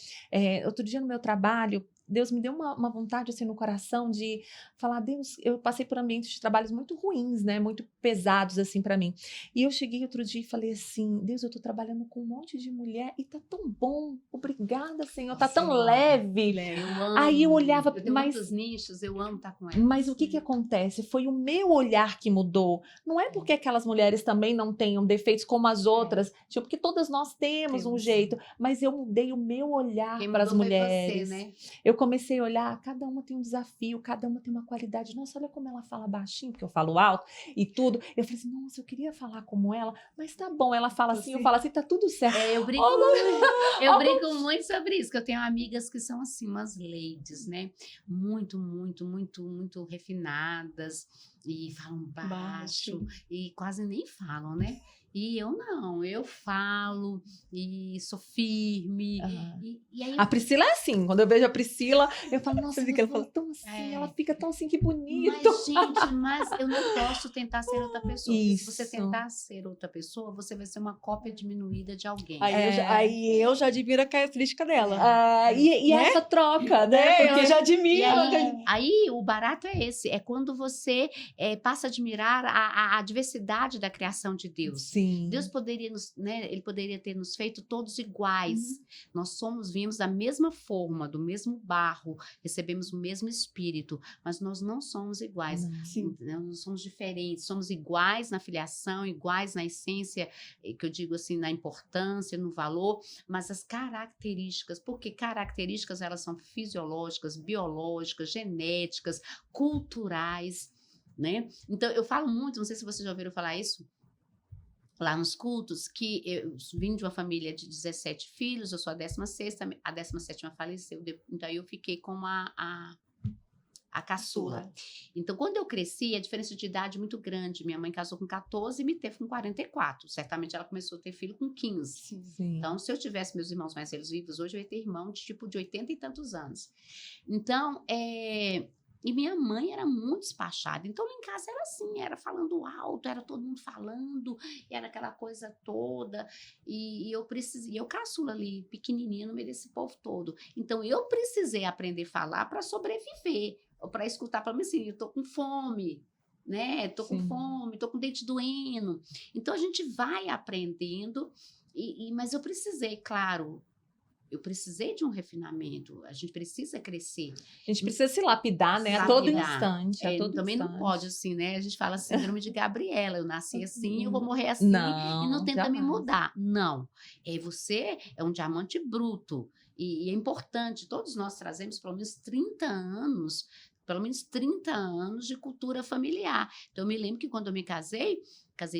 Outro dia no meu trabalho, Deus me deu uma vontade assim no coração de falar, Deus, eu passei por ambientes de trabalhos muito ruins, né? Muito pesados assim para mim. E eu cheguei outro dia e falei assim, Deus, eu tô trabalhando com um monte de mulher e tá tão bom. Obrigada, Senhor, tá tão leve. Eu amo. Aí eu olhava, eu tenho muitos nichos, eu amo estar com elas. Mas o que acontece? Foi o meu olhar que mudou. Não é porque aquelas mulheres também não tenham defeitos como as outras, tipo, porque todas nós temos um jeito, mas eu mudei o meu olhar para as mulheres. Você, né? Eu comecei a olhar, cada uma tem um desafio, cada uma tem uma qualidade. Nossa, olha como ela fala baixinho, porque eu falo alto e tudo. Eu falei assim, nossa, eu queria falar como ela, mas tá bom, ela fala assim, eu falo assim, tá tudo certo. Eu brinco muito sobre isso, que eu tenho amigas que são assim, umas ladies, né? Muito, muito, muito, muito refinadas e falam baixo e quase nem falam, né? E eu não, eu falo e sou firme. E aí A Priscila é assim, quando eu vejo a Priscila, eu falo, nossa, Você fica ela fala tão assim, ela fica tão assim, que bonito. Mas eu não posso tentar ser outra pessoa. Isso. Se você tentar ser outra pessoa, você vai ser uma cópia diminuída de alguém. Aí eu já admiro a característica dela. E Né? essa troca, né? Porque eu já admiro. Aí o barato é esse, é quando você passa a admirar a diversidade da criação de Deus. Sim. Deus poderia ele poderia ter nos feito todos iguais. Nós viemos da mesma forma, do mesmo barro, recebemos o mesmo espírito, mas nós não somos iguais. Sim. Nós somos diferentes, somos iguais na filiação, iguais na essência, que eu digo assim, na importância, no valor, mas as características, porque características elas são fisiológicas, biológicas, genéticas, culturais, né? Então eu falo muito, não sei se vocês já ouviram falar isso, lá nos cultos, que eu vim de uma família de 17 filhos, eu sou a 16ª, a 17ª faleceu, então eu fiquei com a caçula. Então, quando eu cresci, a diferença de idade é muito grande. Minha mãe casou com 14 e me teve com 44. Certamente ela começou a ter filho com 15. Sim. Então, se eu tivesse meus irmãos mais velhos vivos, hoje eu ia ter irmão de 80 e tantos anos. Então, E minha mãe era muito despachada. Então, lá em casa era assim, era falando alto, era todo mundo falando, era aquela coisa toda. E eu precisei, eu caçula ali, pequenininha, no meio desse povo todo. Então, eu precisei aprender a falar para sobreviver, ou para escutar, para mim assim, eu tô com fome, né? Tô com Sim. fome, tô com o dente doendo. Então, a gente vai aprendendo, mas eu precisei, claro, eu precisei de um refinamento, a gente precisa crescer. A gente precisa se lapidar, né? Se A todo lapidar. instante, a todo Também não instante. pode, assim, né? A gente fala síndrome de Gabriela, eu nasci assim, eu vou morrer assim, e não Não, tenta me jamais. mudar. Não. Você é um diamante bruto, e é importante, todos nós trazemos pelo menos 30 anos de cultura familiar. Então, eu me lembro que quando eu me casei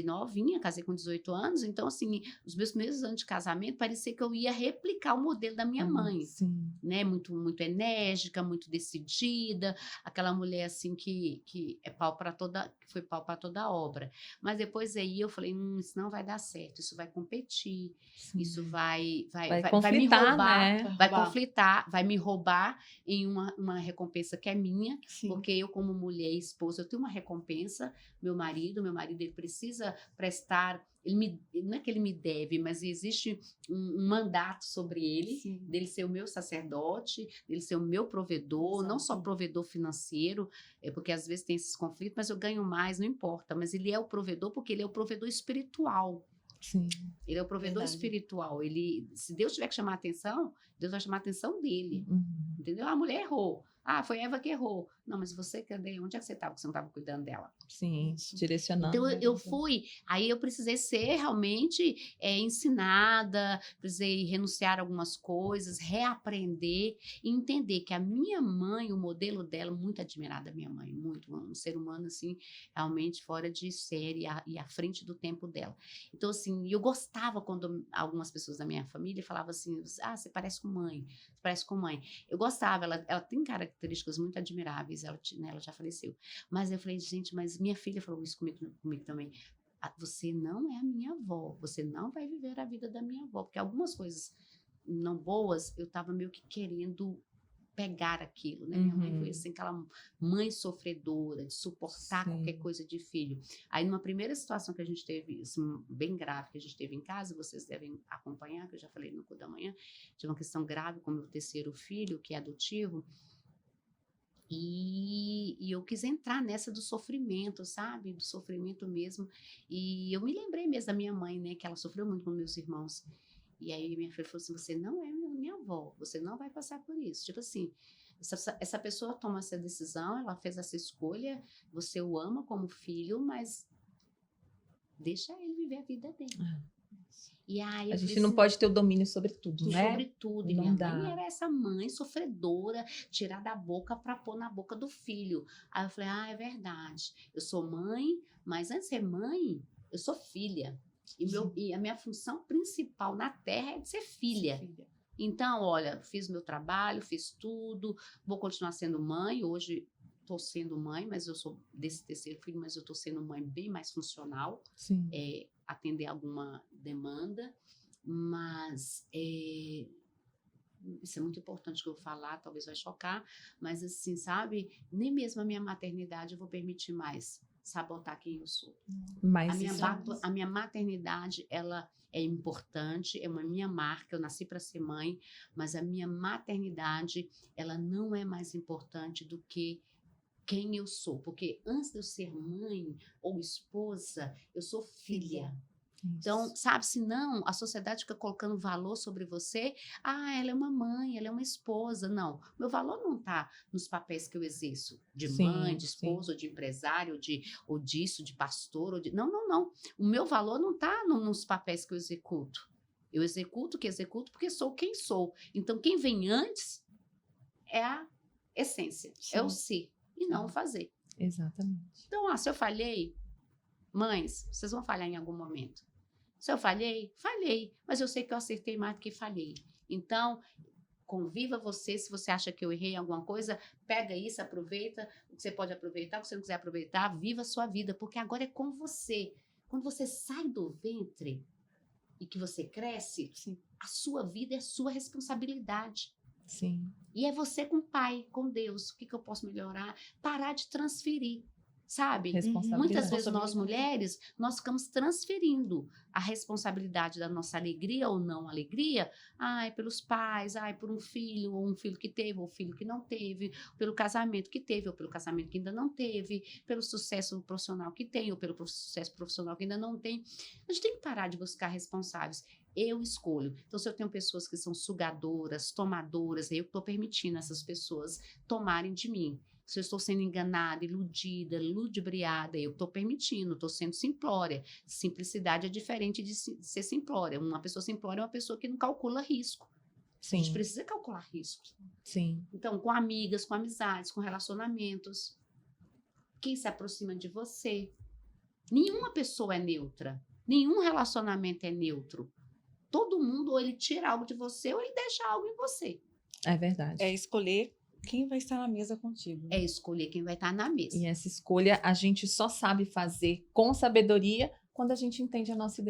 novinha, casei com 18 anos, então, assim, os meus primeiros anos de casamento, parecia que eu ia replicar o modelo da minha mãe, Sim. né? Muito, muito enérgica, muito decidida, aquela mulher, assim, que é pau para toda, que foi pau para toda obra. Mas depois aí eu falei, isso não vai dar certo, isso vai competir, Sim. isso vai me conflitar, roubar, né? vai conflitar, vai me roubar em uma recompensa que é minha, Sim. porque eu, como mulher e esposa, eu tenho uma recompensa. Meu marido ele precisa prestar, não é que ele me deve, mas existe um mandato sobre ele, Sim. dele ser o meu sacerdote, dele ser o meu provedor, não só Exato. provedor financeiro, porque às vezes tem esses conflitos, mas eu ganho mais, não importa, mas ele é o provedor porque ele é o provedor espiritual. Sim. Ele é o provedor Verdade. espiritual. Se Deus tiver que chamar a atenção, Deus vai chamar a atenção dele. Uhum. Entendeu? A mulher errou. Foi Eva que errou. Não, mas você, cadê? Onde é que você estava? Que você não estava cuidando dela. Sim, Isso. direcionando. Então, eu fui. Aí eu precisei ser realmente ensinada, precisei renunciar a algumas coisas, reaprender e entender que a minha mãe, o modelo dela, muito admirada, minha mãe, muito. Um ser humano, assim, realmente fora de série e à frente do tempo dela. Então, assim, eu gostava quando algumas pessoas da minha família falavam assim: você parece com mãe, você parece com mãe. Eu gostava, ela tem características muito admiráveis, ela já faleceu. Mas eu falei, gente, mas minha filha falou isso comigo também. Você não é a minha avó, você não vai viver a vida da minha avó, porque algumas coisas não boas, eu estava meio que querendo pegar aquilo, né? Minha mãe foi assim, aquela mãe sofredora, de suportar Sim. qualquer coisa de filho. Aí, numa primeira situação que a gente teve, assim, bem grave, que a gente teve em casa, vocês devem acompanhar, que eu já falei no Cu da Manhã, tive uma questão grave com o meu terceiro filho, que é adotivo, e eu quis entrar nessa do sofrimento, sabe? Do sofrimento mesmo. E eu me lembrei mesmo da minha mãe, né? Que ela sofreu muito com meus irmãos. E aí minha filha falou assim, você não é minha avó, você não vai passar por isso. Tipo assim, essa pessoa toma essa decisão, ela fez essa escolha, você o ama como filho, mas deixa ele viver a vida dele. E aí A eu gente falei não assim, pode ter o domínio sobre tudo, né? sobre tudo. E Não minha dá. mãe era essa mãe sofredora, tirar da boca para pôr na boca do filho. Aí eu falei, é verdade. Eu sou mãe, mas antes de ser mãe, eu sou filha. E a minha função principal na Terra é de ser filha. Então, olha, fiz meu trabalho, fiz tudo, vou continuar sendo mãe. Hoje estou sendo mãe, mas eu sou desse terceiro filho, mas eu estou sendo mãe bem mais funcional. Sim. Atender alguma demanda. Mas isso é muito importante que eu vou falar, talvez vai chocar, mas assim, sabe, nem mesmo a minha maternidade eu vou permitir mais sabotar quem eu sou. Mas A minha maternidade, ela é importante, é uma minha marca, eu nasci para ser mãe, mas a minha maternidade, ela não é mais importante do que quem eu sou, porque antes de eu ser mãe ou esposa, eu sou filha. Então, sabe, senão a sociedade fica colocando valor sobre você. Ela é uma mãe, ela é uma esposa. Não, meu valor não está nos papéis que eu exerço, de mãe, de esposa, ou de empresário, ou disso, de pastor. Não. O meu valor não está nos papéis que eu executo. Eu executo o que executo porque sou quem sou. Então, quem vem antes é a essência, é o ser, e não o fazer. Exatamente. Então, se eu falhei, mães, vocês vão falhar em algum momento. Se eu falhei, mas eu sei que eu acertei mais do que falhei. Então, conviva você, se você acha que eu errei em alguma coisa, pega isso, aproveita o que você pode aproveitar, o que você não quiser aproveitar, viva a sua vida, porque agora é com você. Quando você sai do ventre e que você cresce, a sua vida é sua responsabilidade. Sim. E é você com o Pai, com Deus. O que eu posso melhorar? Parar de transferir, sabe? Responsabilidade. Muitas vezes nós mulheres, nós ficamos transferindo a responsabilidade da nossa alegria ou não alegria, pelos pais, por um filho, ou um filho que teve, ou um filho que não teve, pelo casamento que teve, ou pelo casamento que ainda não teve, pelo sucesso profissional que tem, ou pelo sucesso profissional que ainda não tem. A gente tem que parar de buscar responsáveis. Eu escolho. Então, se eu tenho pessoas que são sugadoras, tomadoras, eu estou permitindo essas pessoas tomarem de mim. Se eu estou sendo enganada, iludida, ludibriada, eu estou permitindo, estou sendo simplória. Simplicidade é diferente de ser simplória. Uma pessoa simplória é uma pessoa que não calcula risco. A gente Sim. precisa calcular riscos. Sim. Então, com amigas, com amizades, com relacionamentos. Quem se aproxima de você. Nenhuma pessoa é neutra. Nenhum relacionamento é neutro. Todo mundo, ou ele tira algo de você, ou ele deixa algo em você. É verdade. É escolher quem vai estar na mesa contigo. É escolher quem vai estar na mesa. E essa escolha a gente só sabe fazer com sabedoria quando a gente entende a nossa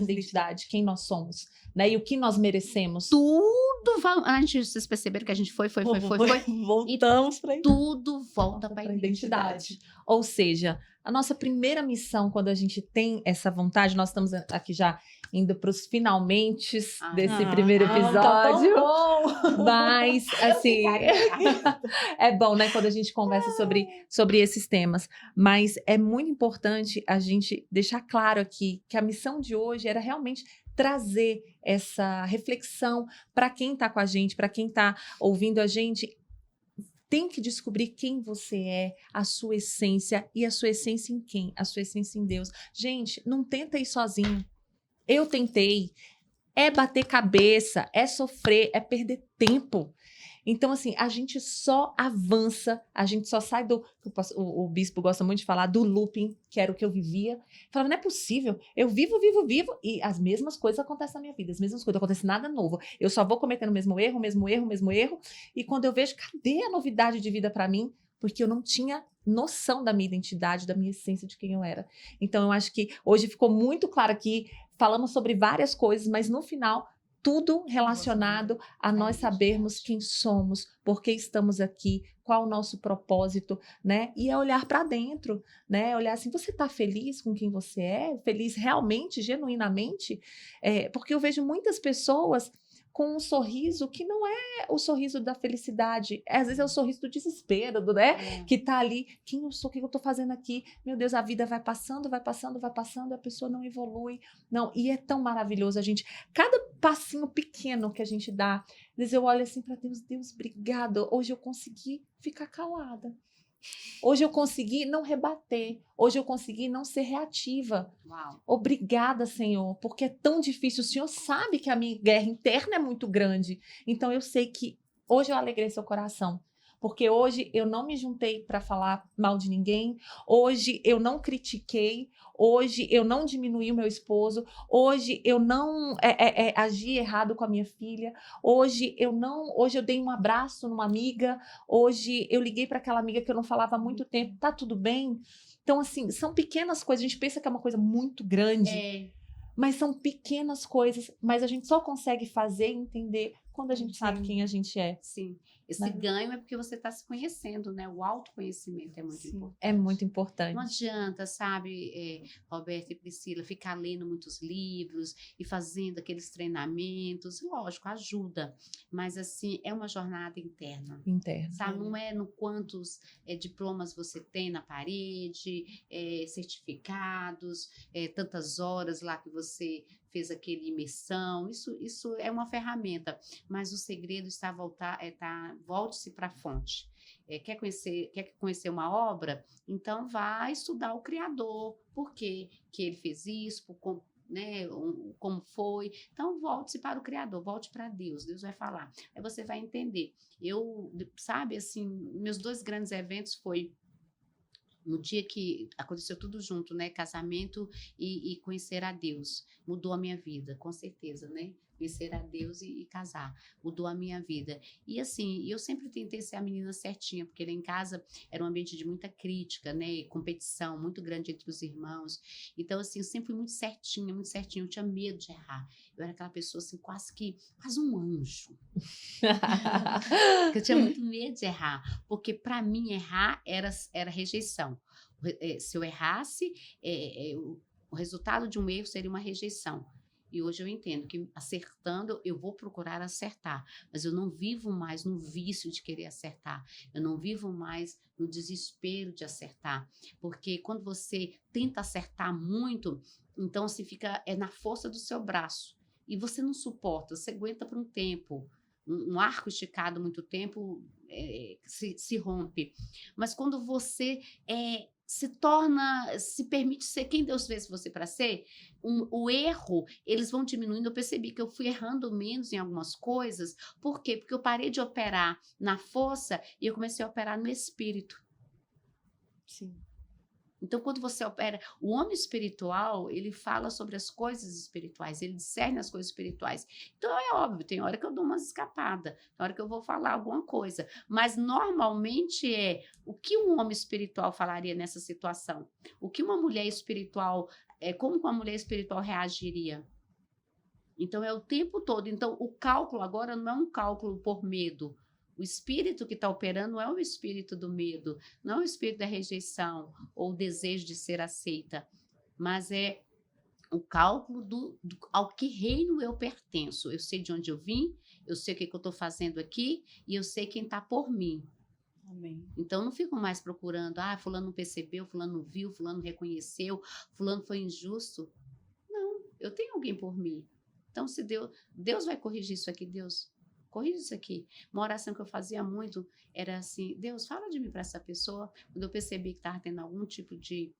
identidade, quem nós somos, né? E o que nós merecemos. Tudo vai... Antes vocês perceberam que a gente foi. Voltamos para Tudo volta para a pra identidade. Ou seja, a nossa primeira missão, quando a gente tem essa vontade, nós estamos aqui já indo para os finalmente desse primeiro episódio. Tá tão bom. Mas, assim, é bom, né, quando a gente conversa sobre esses temas. Mas é muito importante a gente deixar claro aqui que a missão de hoje era realmente trazer essa reflexão para quem está com a gente, para quem está ouvindo a gente. Tem que descobrir quem você é, a sua essência, e a sua essência em quem? A sua essência em Deus. Gente, não tenta ir sozinho. Eu tentei. É bater cabeça, é sofrer, é perder tempo. Então, assim, a gente só avança, a gente só sai do... O bispo gosta muito de falar do looping, que era o que eu vivia. Falava, não é possível, eu vivo, e as mesmas coisas acontecem na minha vida, as mesmas coisas, não acontece nada novo. Eu só vou cometendo o mesmo erro, e quando eu vejo, cadê a novidade de vida para mim? Porque eu não tinha noção da minha identidade, da minha essência, de quem eu era. Então, eu acho que hoje ficou muito claro aqui, falamos sobre várias coisas, mas no final... tudo relacionado a nós sabermos quem somos, por que estamos aqui, qual o nosso propósito, né? E é olhar para dentro, né? Olhar assim, você está feliz com quem você é? Feliz realmente, genuinamente? Porque eu vejo muitas pessoas com um sorriso que não é o sorriso da felicidade, às vezes é o sorriso do desespero, né? Que tá ali, quem eu sou, o que eu tô fazendo aqui? Meu Deus, a vida vai passando, a pessoa não evolui, não, e é tão maravilhoso a gente, cada passinho pequeno que a gente dá, às vezes eu olho assim para Deus, Deus, obrigado, hoje eu consegui ficar calada. Hoje eu consegui não rebater. Hoje eu consegui não ser reativa. Uau. Obrigada, Senhor, porque é tão difícil. O Senhor sabe que a minha guerra interna é muito grande. Então eu sei que hoje eu alegrei seu coração. Porque hoje eu não me juntei para falar mal de ninguém. Hoje eu não critiquei. Hoje eu não diminuí o meu esposo. Hoje eu não agi errado com a minha filha. Hoje eu dei um abraço numa amiga. Hoje eu liguei para aquela amiga que eu não falava há muito tempo. Tá tudo bem? Então, assim, são pequenas coisas. A gente pensa que é uma coisa muito grande. Mas são pequenas coisas. Mas a gente só consegue fazer e entender quando a gente sabe quem a gente é. Sim. Esse ganho é porque você está se conhecendo, né? O autoconhecimento é muito importante. É muito importante. Não adianta, sabe, Roberta e Priscila, ficar lendo muitos livros e fazendo aqueles treinamentos. Lógico, ajuda. Mas, assim, é uma jornada interna. Sabe? Não é no quantos diplomas você tem na parede, certificados, tantas horas lá que você fez aquela imersão. Isso é uma ferramenta. Mas o segredo está volte-se para a fonte. Quer conhecer uma obra? Então, vá estudar o Criador. Por quê que ele fez isso? Como foi? Então, volte-se para o Criador, volte para Deus. Deus vai falar. Aí você vai entender. Sabe, assim, meus 2 grandes eventos foi no dia que aconteceu tudo junto, né? Casamento e conhecer a Deus. Mudou a minha vida, com certeza, né? conhecer a Deus e casar. Mudou a minha vida. E assim, eu sempre tentei ser a menina certinha, porque lá em casa era um ambiente de muita crítica, né? E competição muito grande entre os irmãos. Então, assim, eu sempre fui muito certinha, muito certinha. Eu tinha medo de errar. Eu era aquela pessoa, assim, quase um anjo. Eu tinha muito medo de errar, porque para mim errar era rejeição. Se eu errasse, o resultado de um erro seria uma rejeição. E hoje eu entendo que acertando, eu vou procurar acertar, mas eu não vivo mais no vício de querer acertar, eu não vivo mais no desespero de acertar, porque quando você tenta acertar muito, então você fica na força do seu braço, e você não suporta, você aguenta por um tempo, um arco esticado muito tempo se rompe, mas quando você se permite ser quem Deus fez você para ser, o erro, eles vão diminuindo. Eu percebi que eu fui errando menos em algumas coisas. Por quê? Porque eu parei de operar na força e eu comecei a operar no espírito. Sim. Então, quando você opera, o homem espiritual, ele fala sobre as coisas espirituais, ele discerne as coisas espirituais. Então, é óbvio, tem hora que eu dou umas escapadas, tem hora que eu vou falar alguma coisa, mas normalmente o que um homem espiritual falaria nessa situação? O que uma mulher espiritual, como uma mulher espiritual reagiria? Então, é o tempo todo. Então, o cálculo agora não é um cálculo por medo. O espírito que está operando não é o espírito do medo, não é o espírito da rejeição ou o desejo de ser aceita, mas é o cálculo ao que reino eu pertenço. Eu sei de onde eu vim, eu sei o que eu estou fazendo aqui e eu sei quem está por mim. Amém. Então, não fico mais procurando, fulano não percebeu, fulano não viu, fulano reconheceu, fulano foi injusto. Não, eu tenho alguém por mim. Então, se Deus vai corrigir isso aqui, Deus... corrija isso aqui. Uma oração que eu fazia muito era assim, Deus, fala de mim para essa pessoa. Quando eu percebi que estava tendo algum tipo de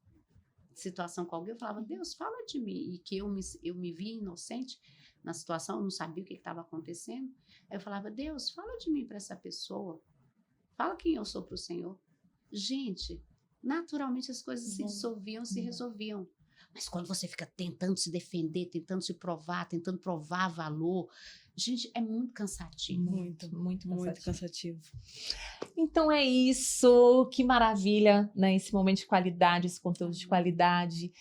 situação com alguém, eu falava, Deus, fala de mim. E que eu me via inocente na situação, eu não sabia o que estava acontecendo. Aí eu falava, Deus, fala de mim para essa pessoa. Fala quem eu sou para o Senhor. Gente, naturalmente as coisas se dissolviam, se resolviam. Mas quando você fica tentando se defender, tentando se provar, tentando provar valor, gente, é muito cansativo. Muito cansativo. Então é isso, que maravilha, né? Esse momento de qualidade, esse conteúdo de qualidade,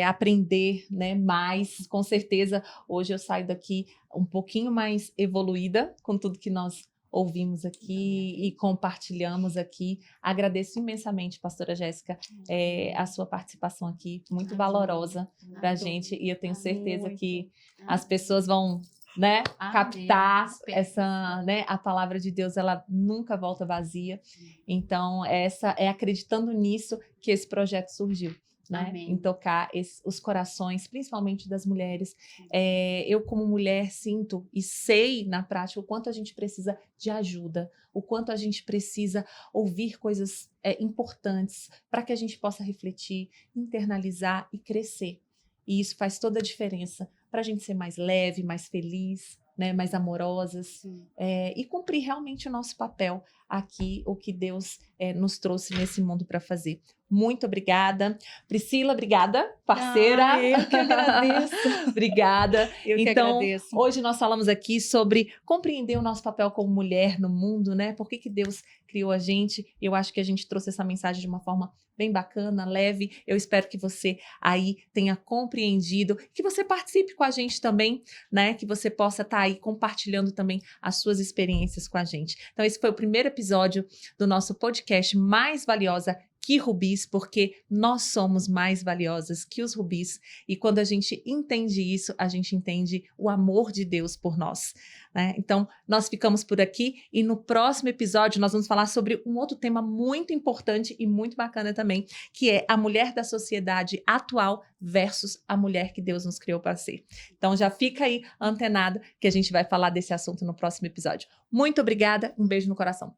aprender, né, mais. Com certeza, hoje eu saio daqui um pouquinho mais evoluída com tudo que nós ouvimos aqui e compartilhamos aqui. Agradeço imensamente, pastora Jéssica, a sua participação aqui, muito valorosa para a gente, e eu tenho certeza que as pessoas vão, né, captar essa, né, a palavra de Deus, ela nunca volta vazia. Então, essa é acreditando nisso que esse projeto surgiu. Né, em tocar os corações, principalmente das mulheres. Eu, como mulher, sinto e sei na prática o quanto a gente precisa de ajuda, o quanto a gente precisa ouvir coisas importantes para que a gente possa refletir, internalizar e crescer. E isso faz toda a diferença para a gente ser mais leve, mais feliz, né, mais amorosas, e cumprir realmente o nosso papel aqui, o que Deus nos trouxe nesse mundo para fazer. Muito obrigada. Priscila, obrigada, parceira. Eu que agradeço. Obrigada. Eu que agradeço. Hoje nós falamos aqui sobre compreender o nosso papel como mulher no mundo, né? Por que Deus criou a gente? Eu acho que a gente trouxe essa mensagem de uma forma bem bacana, leve. Eu espero que você aí tenha compreendido, que você participe com a gente também, né? Que você possa estar aí compartilhando também as suas experiências com a gente. Então, esse foi o primeiro episódio do nosso podcast Mais Valiosa que Rubis, porque nós somos mais valiosas que os rubis, e quando a gente entende isso, a gente entende o amor de Deus por nós, né? Então, nós ficamos por aqui, e no próximo episódio nós vamos falar sobre um outro tema muito importante e muito bacana também, que é a mulher da sociedade atual versus a mulher que Deus nos criou para ser. Então, já fica aí antenado que a gente vai falar desse assunto no próximo episódio. Muito obrigada, um beijo no coração.